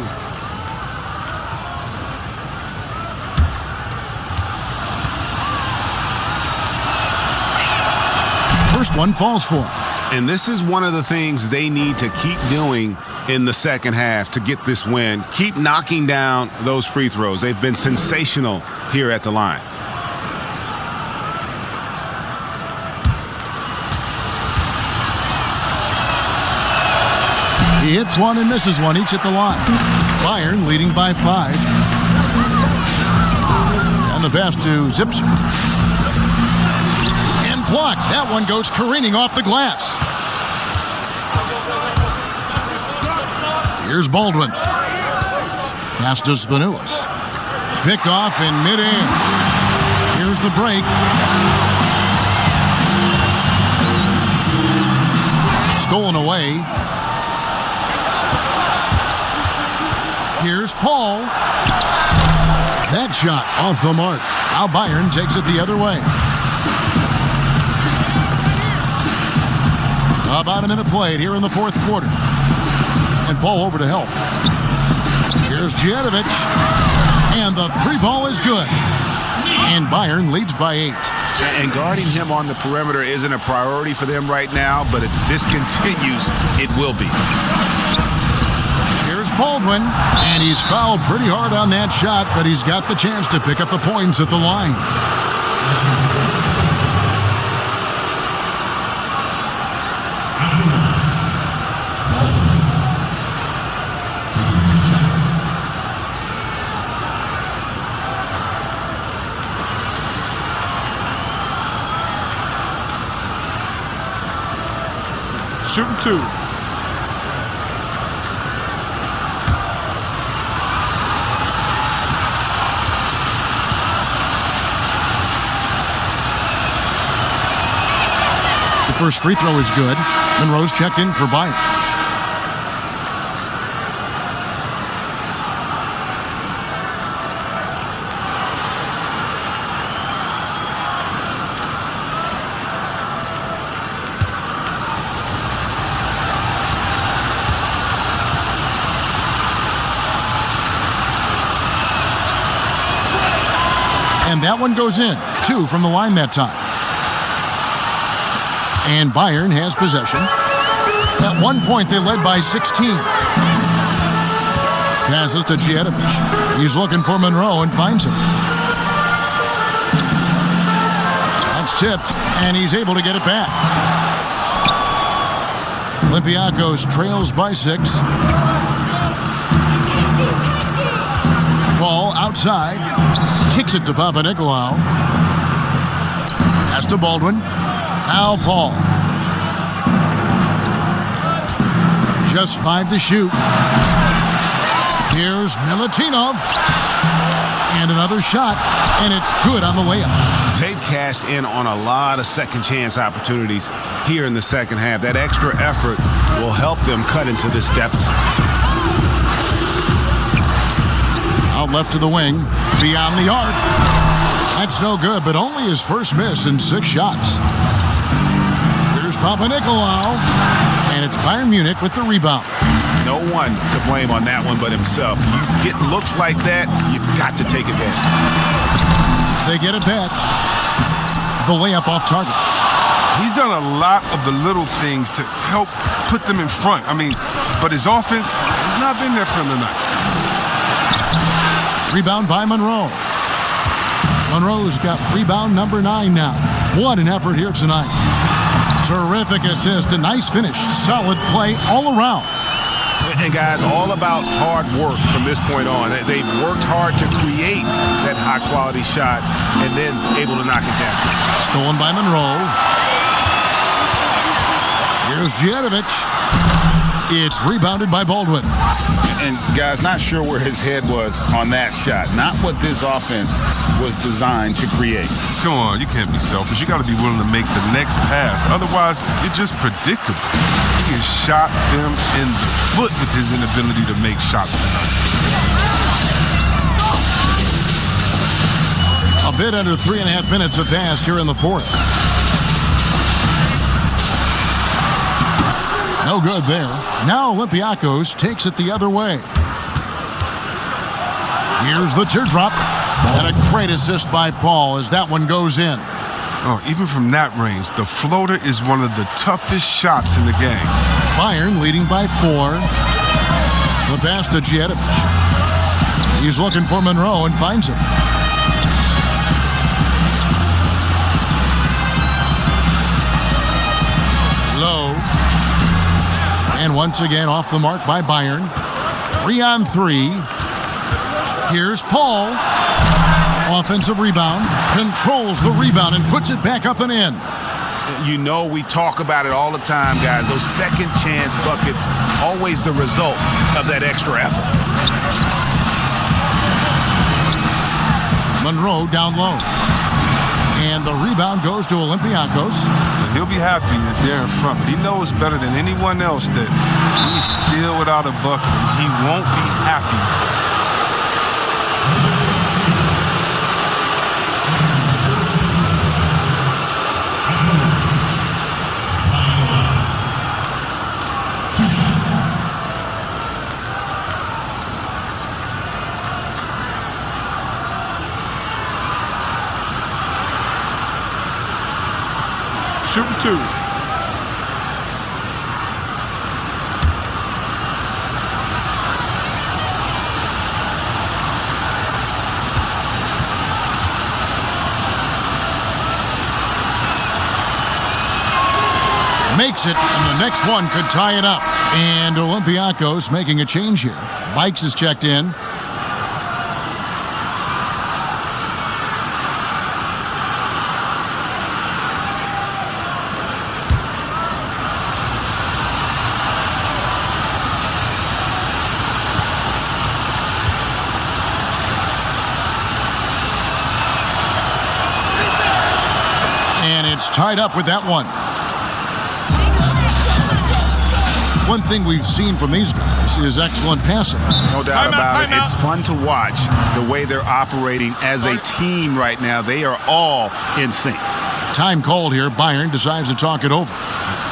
First one falls for him. And this is one of the things they need to keep doing in the second half to get this win. Keep knocking down those free throws. They've been sensational here at the line. He hits one and misses one, each at the line. Bayern leading by 5. And the pass to Zipser. And blocked. That one goes careening off the glass. Here's Baldwin. Pass to Spanulis. Picked off in midair. Here's the break. Stolen away. Here's Paul. That shot off the mark. Now Bayern takes it the other way. About a minute played here in the fourth quarter. And Paul over to help. Here's Djedovic. And the 3 ball is good. And Bayern leads by 8. And guarding him on the perimeter isn't a priority for them right now, but if this continues, it will be. Here's Baldwin, and he's fouled pretty hard on that shot, but he's got the chance to pick up the points at the line. Shooting 2. First free throw is good. Monroe's checked in for Bayern. And that one goes in. 2 from the line that time. And Bayern has possession. At one point, they led by 16. Passes to Djedovic. He's looking for Monroe and finds him. That's tipped, and he's able to get it back. Olympiacos trails by 6. Paul outside. Kicks it to Papanikolaou. Pass to Baldwin. Now Paul. Just 5 to shoot. Here's Milutinov. And another shot, and it's good on the layup. They've cashed in on a lot of second chance opportunities here in the second half. That extra effort will help them cut into this deficit. Out left to the wing, beyond the arc. That's no good, but only his first miss in 6 shots. Here's Papanikolaou, and it's Bayern Munich with the rebound. No one to blame on that one but himself. You get looks like that, you've got to take advantage. They get it back. The layup off target. He's done a lot of the little things to help put them in front. But his offense has not been there for him tonight. Rebound by Monroe. Monroe's got rebound number 9 now. What an effort here tonight. Terrific assist, a nice finish. Solid play all around. And guys, all about hard work from this point on. They've worked hard to create that high-quality shot and then able to knock it down. Stolen by Monroe. Here's Djedovic. It's rebounded by Baldwin. And guys, not sure where his head was on that shot. Not what this offense was designed to create. Come on, you can't be selfish. You got to be willing to make the next pass. Otherwise, you're just predictable. He has shot them in the foot with his inability to make shots tonight. A bit under 3.5 minutes have passed here in the fourth. No good there. Now Olympiacos takes it the other way. Here's the teardrop. And a great assist by Paul as that one goes in. Oh, even from that range, the floater is one of the toughest shots in the game. Bayern leading by 4. The pass to Djetovic. He's looking for Monroe and finds him. Low. And once again off the mark by Bayern. 3-on-3. Here's Paul. Offensive rebound. Controls the rebound and puts it back up and in. You know we talk about it all the time, guys. Those second chance buckets, always the result of that extra effort. Monroe down low. And the rebound goes to Olympiacos. He'll be happy that they're in front, but he knows better than anyone else that he's still without a bucket. He won't be happy. Shooting 2. Makes it, and the next one could tie it up. And Olympiacos making a change here. Bikes is checked in. And it's tied up with that one. One thing we've seen from these guys is excellent passing. No doubt about it. It's fun to watch the way they're operating as a team right now. They are all in sync. Time called here. Bayern decides to talk it over.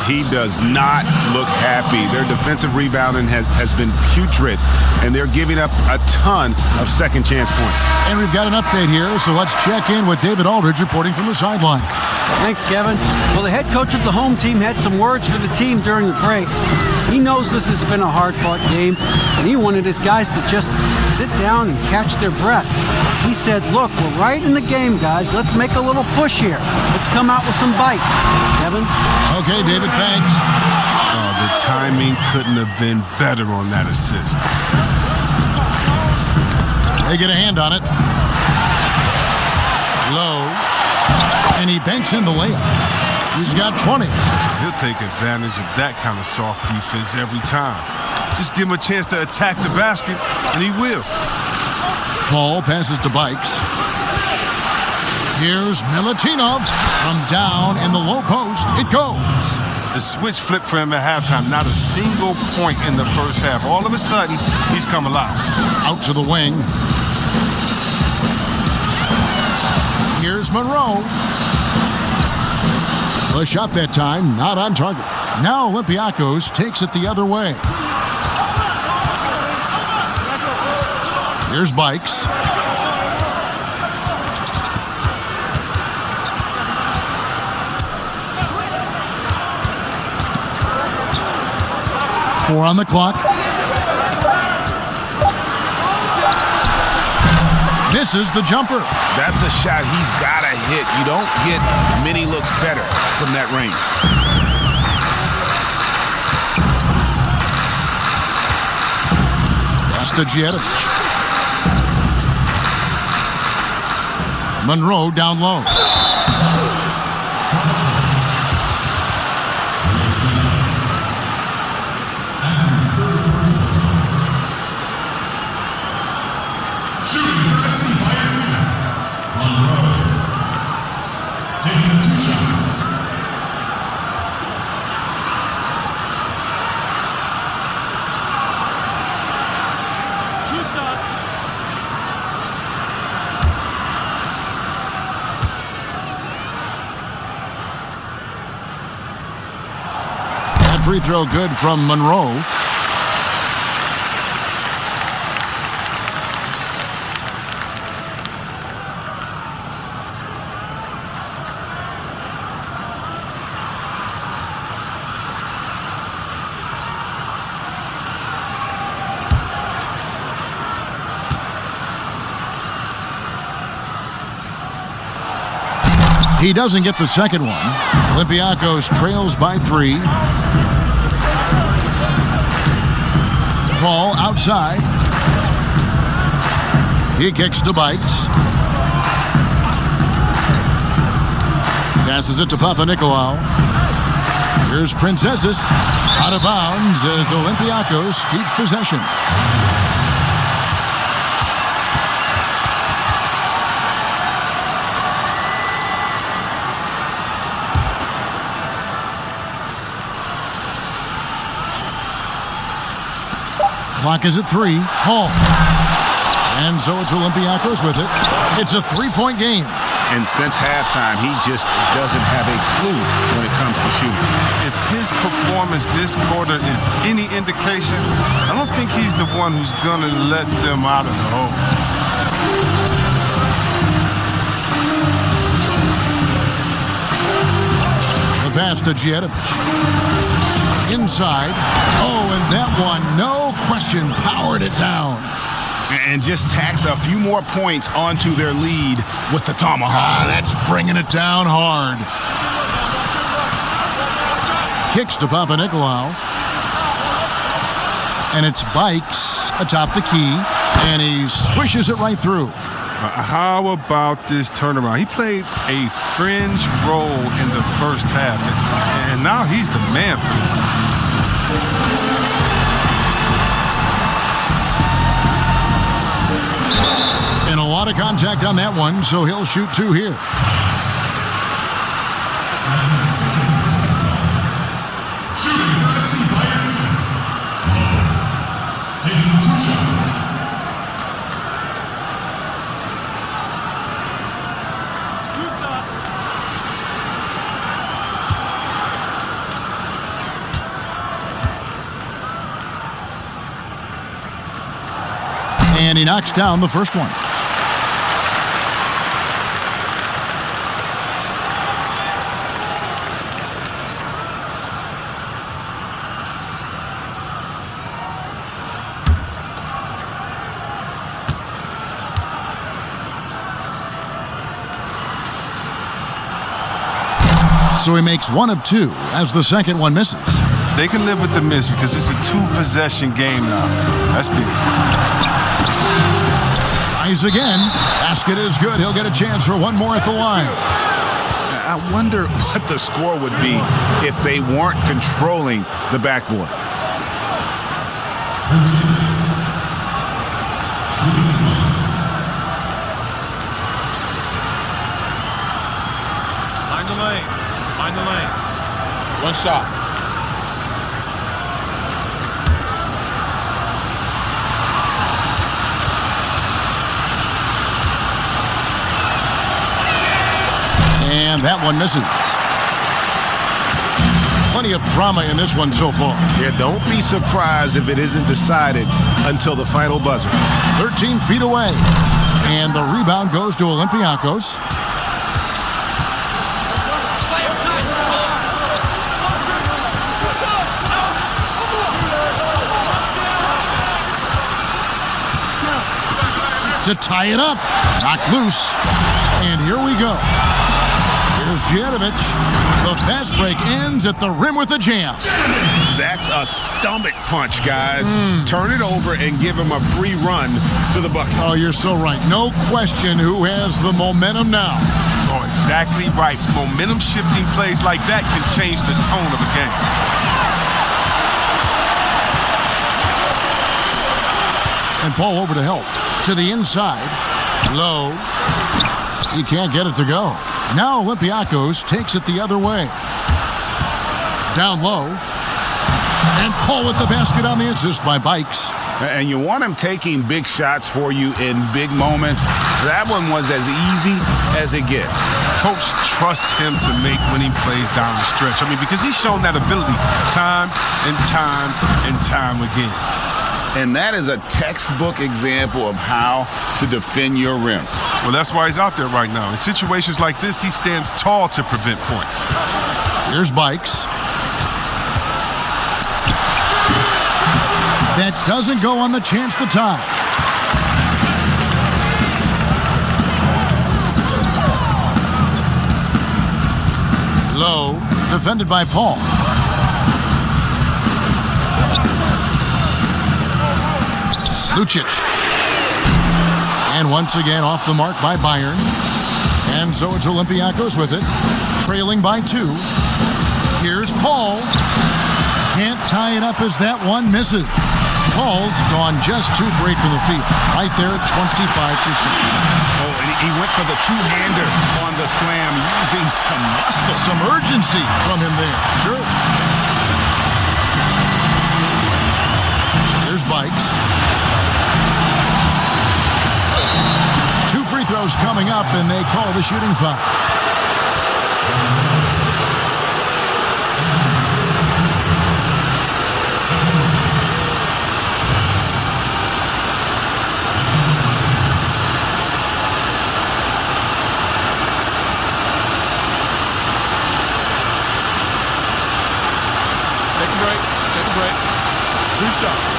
He does not look happy. Their defensive rebounding has been putrid, and they're giving up a ton of second chance points. And we've got an update here, so let's check in with David Aldridge reporting from the sideline. Thanks, Kevin. Well, the head coach of the home team had some words for the team during the break. He knows this has been a hard-fought game, and he wanted his guys to just sit down and catch their breath. He said, look, we're right in the game, guys. Let's make a little push here. Let's come out with some bite. Kevin? Okay, David, thanks. Oh, the timing couldn't have been better on that assist. They get a hand on it. Low. And he banks in the layup. He's got 20. He'll take advantage of that kind of soft defense every time. Just give him a chance to attack the basket, and he will. Paul passes to Bikes. Here's Milutinov from down in the low post. It goes. The switch flipped for him at halftime. Not a single point in the first half. All of a sudden, he's come alive. Out to the wing. Here's Monroe. A shot that time, not on target. Now Olympiacos takes it the other way. Here's Bikes. Four on the clock. Misses the jumper. That's a shot he's got to hit. You don't get many looks better from that range. Pass to Djetovic. Monroe down low. free throw good from Monroe. He doesn't get the second one. Olympiacos trails by 3. Paul outside. He kicks to Bikes. Passes it to Papanikolaou. Here's Princesses. Out of bounds as Olympiacos keeps possession. Clock is at 3. Hall. And so it's Olympiacos with it. It's a 3-point game. And since halftime, he just doesn't have a clue when it comes to shooting. If his performance this quarter is any indication, I don't think he's the one who's going to let them out of the hole. The pass to Djedovic. Inside. Oh, and that one, no question, powered it down. And just tacks a few more points onto their lead with the tomahawk. That's bringing it down hard. Kicks to Papanikolaou. And it's Bikes atop the key. And he swishes it right through. How about this turnaround? He played a fringe role in the first half. And now he's the man for it. And a lot of contact on that one, so he'll shoot 2 here. Shooting for FC Bayern Munich. Taking 2 shots. And he knocks down the first one. So he makes 1 of 2 as the second one misses. They can live with the miss because it's a 2-possession game now. That's big. Tries again. Basket is good. He'll get a chance for 1 more at the line. I wonder what the score would be if they weren't controlling the backboard. Mind the lanes. Mind the lanes. 1 shot. And that one misses. Plenty of drama in this one so far. Yeah, don't be surprised if it isn't decided until the final buzzer. 13 feet away. And the rebound goes to Olympiacos. To tie it up. Knocked loose. And here we go. Here's Djedovic. The fast break ends at the rim with a jam. That's a stomach punch, guys. Turn it over and give him a free run to the bucket. Oh, you're so right. No question who has the momentum now. Oh, exactly right. Momentum-shifting plays like that can change the tone of a game. And Paul over to help. To the inside. Low. He can't get it to go. Now Olympiacos takes it the other way. Down low. And Paul with the basket on the assist by Bikes. And you want him taking big shots for you in big moments. That one was as easy as it gets. Coach trusts him to make winning plays down the stretch. I mean, because he's shown that ability time and time and time again. And that is a textbook example of how to defend your rim. Well, that's why he's out there right now. In situations like this, he stands tall to prevent points. Here's Bikes. That doesn't go on the chance to tie. Low, defended by Paul. Lucic. And once again off the mark by Bayern. And so it's Olympiacos with it, trailing by 2. Here's Paul. Can't tie it up as that one misses. Paul's gone just 2 for 8 from the field. Right there at 25%. Oh, and he went for the two-hander on the slam, using some muscle. Some urgency from him there. Sure. Here's Bikes. 2 free throws coming up, and they call the shooting foul. Take a break. 2 shots.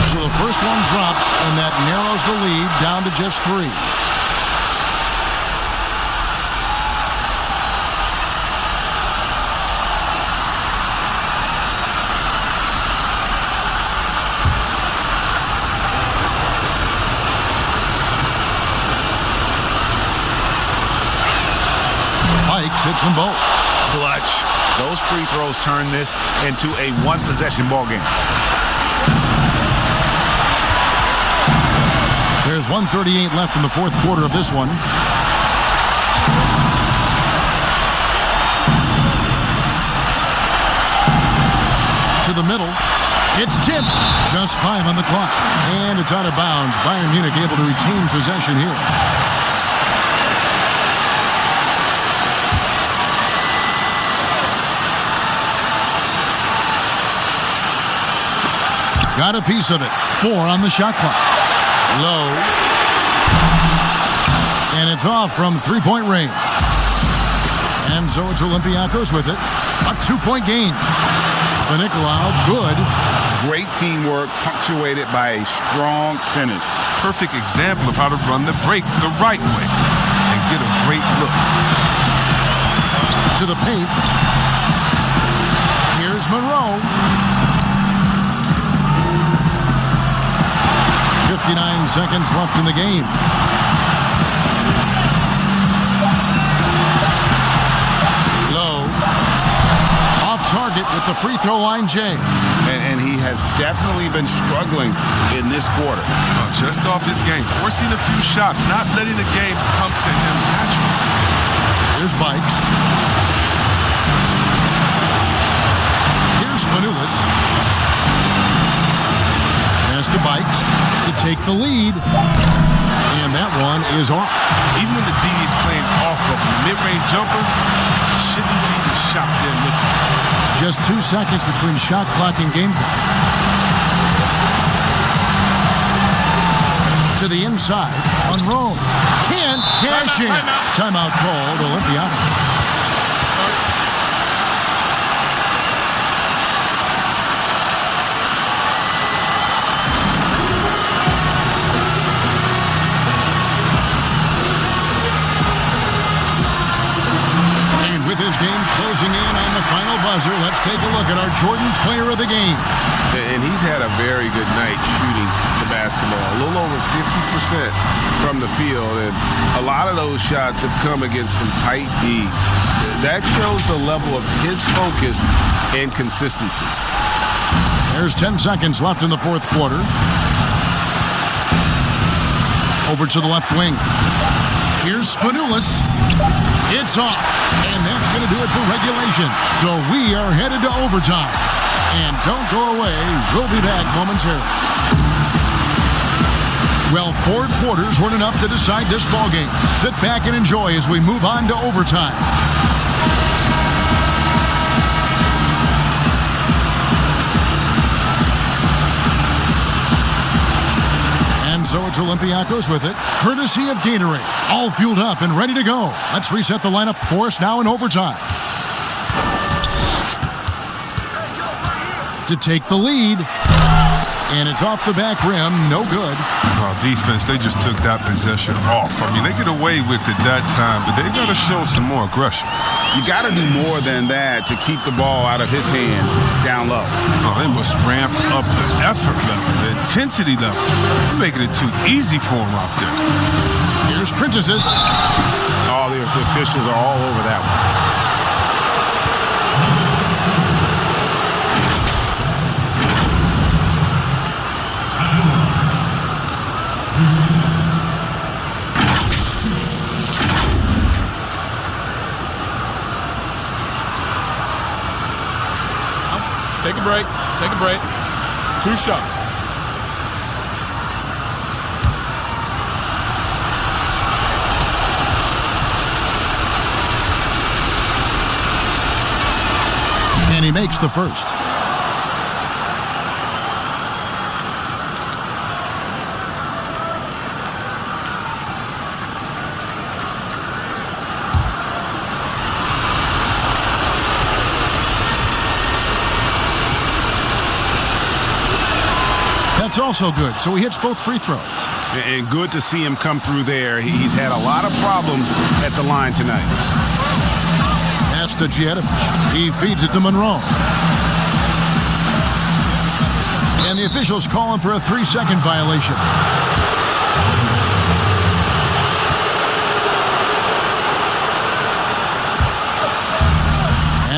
So the first one drops, and that narrows the lead down to just 3. Bikes hits them both. Clutch. Those free throws turn this into a one-possession ball game. There's 1:38 left in the fourth quarter of this one. To the middle. It's tipped. Just 5 on the clock. And it's out of bounds. Bayern Munich able to retain possession here. Got a piece of it. 4 on the shot clock. Low. And it's off from 3-point range. And so it's Olympiacos with it. A 2-point game. For Nicolau, good. Great teamwork punctuated by a strong finish. Perfect example of how to run the break the right way and get a great look. To the paint. Here's Monroe. 59 seconds left in the game. Low. Off target with the free throw line, Jay. And he has definitely been struggling in this quarter. Just off his game, forcing a few shots, not letting the game come to him naturally. Here's Bikes. Here's Manulis. Pass to Bikes to take the lead. And that one is off. Even when the D is playing off of a mid-range jumper, shouldn't be the shot they're looking for. Just 2 seconds between shot clock and game clock. To the inside. Monroe. Can't cash in. Timeout called Olympiacos. With this game closing in on the final buzzer, let's take a look at our Jordan player of the game. And he's had a very good night shooting the basketball. A little over 50% from the field, and a lot of those shots have come against some tight D. That shows the level of his focus and consistency. There's 10 seconds left in the fourth quarter. Over to the left wing. Here's Spanoulis. It's off. And that's going to do it for regulation. So we are headed to overtime. And don't go away. We'll be back momentarily. Well, 4 quarters weren't enough to decide this ballgame. Sit back and enjoy as we move on to overtime. And so it's Olympiacos with it, courtesy of Gatorade. All fueled up and ready to go. Let's reset the lineup for us now in overtime. To take the lead. And it's off the back rim, no good. Oh, defense, they just took that possession off. I mean, they get away with it that time, but they got to show some more aggression. You got to do more than that to keep the ball out of his hands down low. Oh, they must ramp up the effort level, the intensity level. They're making it too easy for him out there. Here's Prentice's. All the officials are all over that one. Take a break. Take a break. 2 shots. And he makes the first. That's also good, so he hits both free throws. And good to see him come through there. He's had a lot of problems at the line tonight. Pass to Giedovich. He feeds it to Monroe. And the officials call him for a 3-second violation.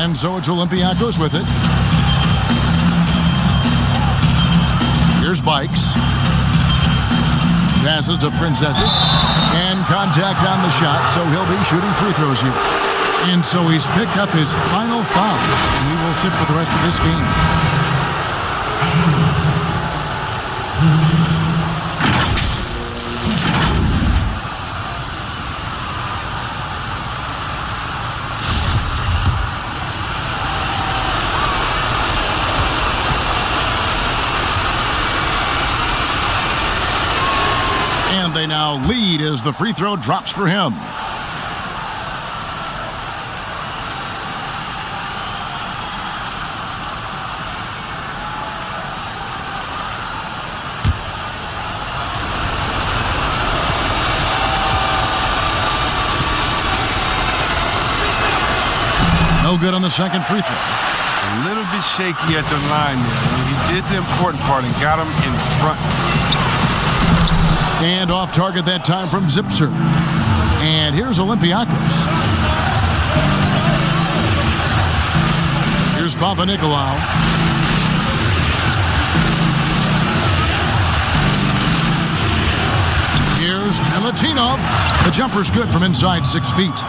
And so it's Olympiacos with it. Here's Bikes. Passes to Princesses. And contact on the shot, so he'll be shooting free throws here. And so he's picked up his final foul. And he will sit for the rest of this game. And they now lead as the free throw drops for him. No good on the second free throw. A little bit shaky at the line there. I mean, he did the important part and got him in front. And off target that time from Zipser. And here's Olympiacos. Here's Papanikolaou. Here's Milutinov. The jumper's good from inside 6 feet.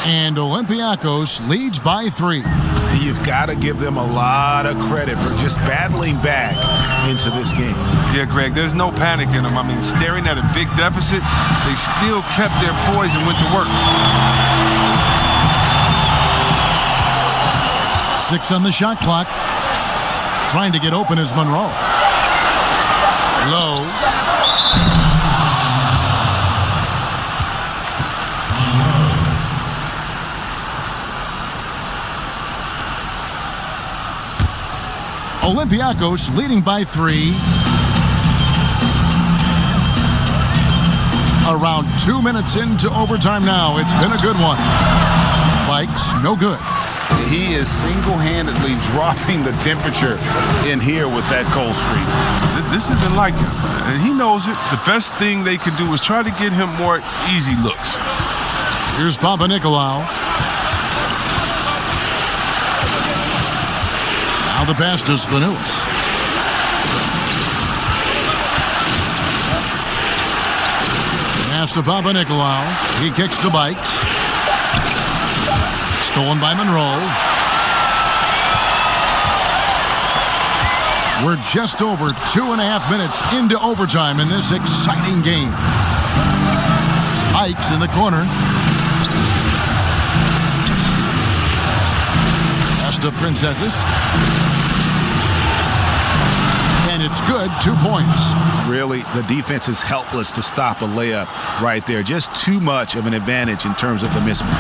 And Olympiacos leads by 3. You've got to give them a lot of credit for just battling back into this game. Yeah, Greg, there's no panic in them. I mean, staring at a big deficit, they still kept their poise and went to work. 6 on the shot clock. Trying to get open is Monroe. Low. Olympiacos leading by 3. Around 2 minutes into overtime now. It's been a good one. Bikes, no good. He is single-handedly dropping the temperature in here with that cold streak. This isn't like him, and he knows it. The best thing they can do is try to get him more easy looks. Here's Papanikolaou. Now the pass to Spanoulis. Pass to Papa Nicolau. He kicks to Bikes. Stolen by Monroe. We're just over 2.5 minutes into overtime in this exciting game. Bikes in the corner. Pass to Princesses. And it's good, 2 points. Really, the defense is helpless to stop a layup right there. Just too much of an advantage in terms of the mismatch.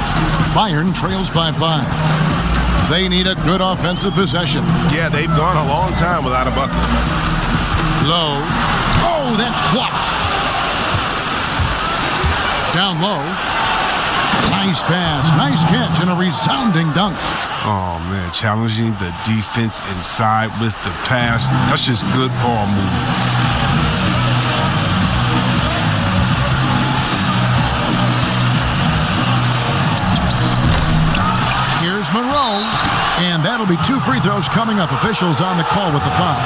Bayern trails by 5. They need a good offensive possession. Yeah, they've gone a long time without a bucket. Low. Oh, that's blocked. Down low. Nice pass, nice catch, and a resounding dunk. Oh, man, challenging the defense inside with the pass. That's just good ball movement. Here's Monroe, and that'll be 2 free throws coming up. Officials on the call with the foul.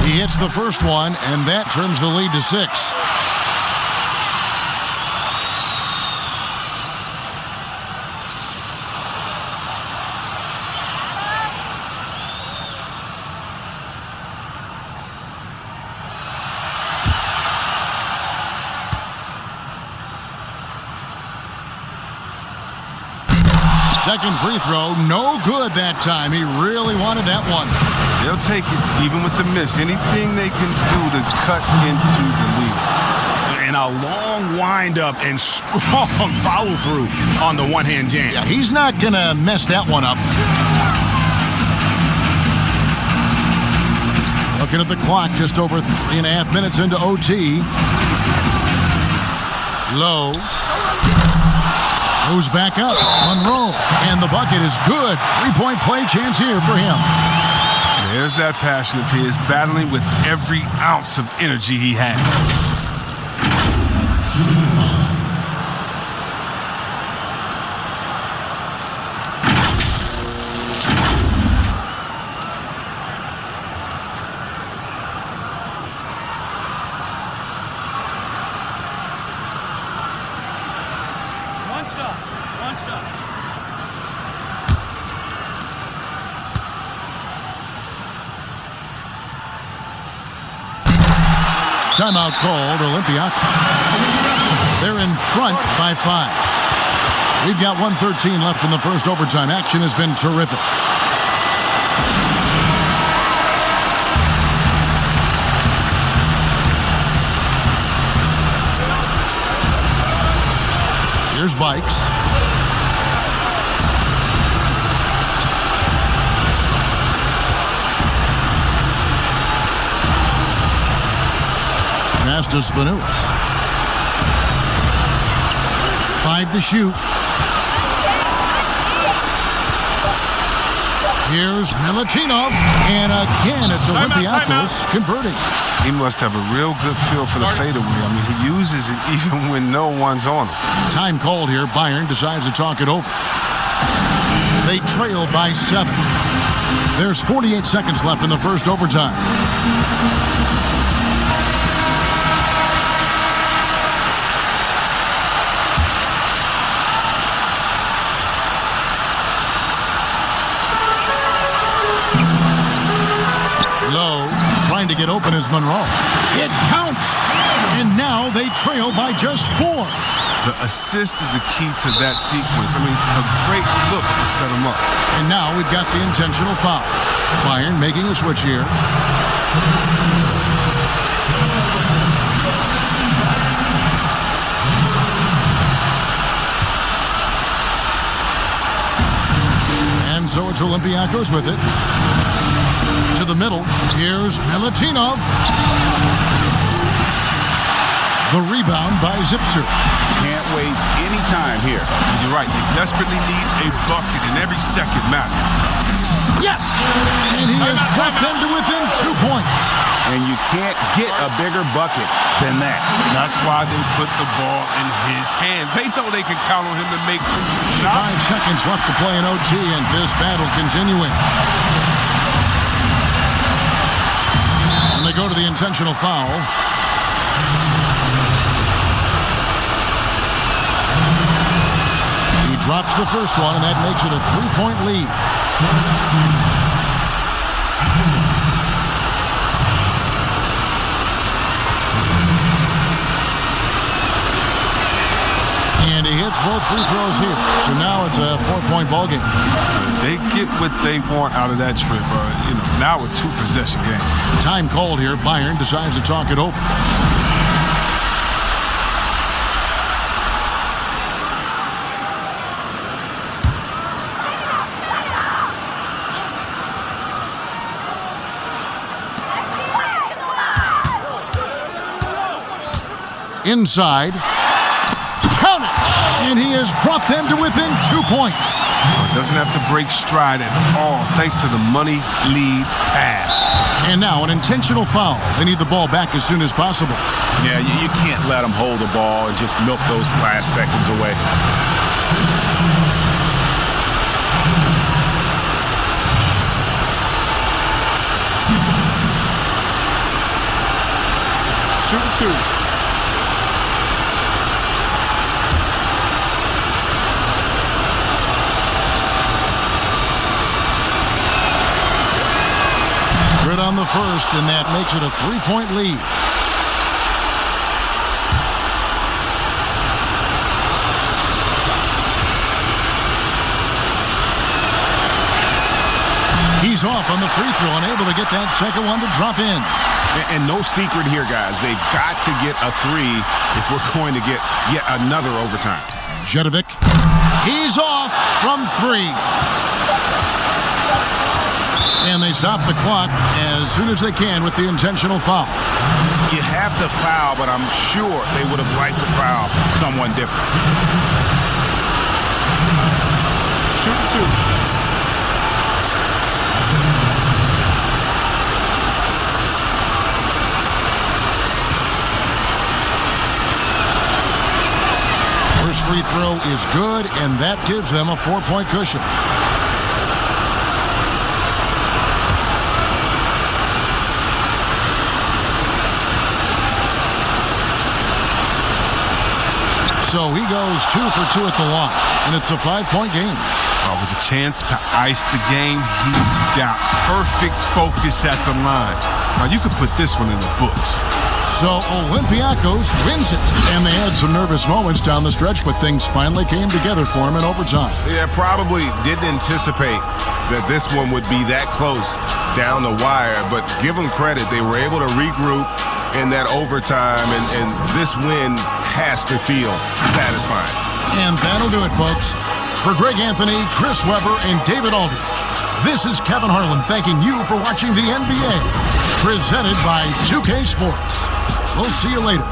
He hits the first one, and that trims the lead to 6. Second free throw, no good that time. He really wanted that one. They'll take it, even with the miss. Anything they can do to cut into the lead. And a long windup and strong follow-through on the one-hand jam. Yeah, he's not going to mess that one up. Looking at the clock, just over 3.5 minutes into OT. Low. Moves back up. Monroe. And the bucket is good. 3-point play chance here for him. There's that passion of his, battling with every ounce of energy he has. One shot. Timeout called, Olympiacos. They're in front by 5. We've got 1:13 left in the first overtime. Action has been terrific. Here's Bikes. Pass to Spanulis. 5 to shoot. Here's Milutinov, and again it's Olympiacos converting. He must have a real good feel for the fadeaway. I mean, he uses it even when no one's on him. Time called here. Bayern decides to talk it over. They trail by 7. There's 48 seconds left in the first overtime. Low, trying to get open is Monroe. It counts! And now they trail by just 4. The assist is the key to that sequence. I mean, a great look to set him up. And now we've got the intentional foul. Bayern making a switch here. And so it's Olympiacos with it. To the the middle. Here's Milutinov. The rebound by Zipser. Can't waste any time here. You're right. They desperately need a bucket, and every second matters. Yes! And he has brought them to within 2 points. And you can't get a bigger bucket than that. That's why they put the ball in his hands. They know they can count on him to make crucial shots. 5 seconds left to play in OT, and this battle continuing. And they go to the intentional foul. He drops the first one, and that makes it a 3-point lead. And he hits both free throws here. So now it's a 4-point ball game. They get what they want out of that trip. Now a 2-possession game. Time called here. Bayern decides to talk it over. Inside. Count it! And he has brought them to within 2 points. Doesn't have to break stride at all, thanks to the money lead pass. And now an intentional foul. They need the ball back as soon as possible. Yeah, you can't let them hold the ball and just milk those last seconds away. Shoot 2. Good on the first, and that makes it a 3-point lead. He's off on the free throw, unable to get that second one to drop in. And no secret here, guys. They've got to get a 3 if we're going to get yet another overtime. Jedovic, he's off from 3. And they stop the clock as soon as they can with the intentional foul. You have to foul, but I'm sure they would have liked to foul someone different. Shoot 2. First free throw is good, and that gives them a 4-point cushion. So he goes 2 for 2 at the line, and it's a 5-point game. With a chance to ice the game, he's got perfect focus at the line. Now, you could put this one in the books. So Olympiacos wins it, and they had some nervous moments down the stretch, but things finally came together for him in overtime. Yeah, probably didn't anticipate that this one would be that close down the wire, but give them credit. They were able to regroup in that overtime, and this win has to feel satisfying. And that'll do it, folks. For Greg Anthony, Chris Webber, and David Aldridge, this is Kevin Harlan thanking you for watching the NBA, presented by 2K Sports. We'll see you later.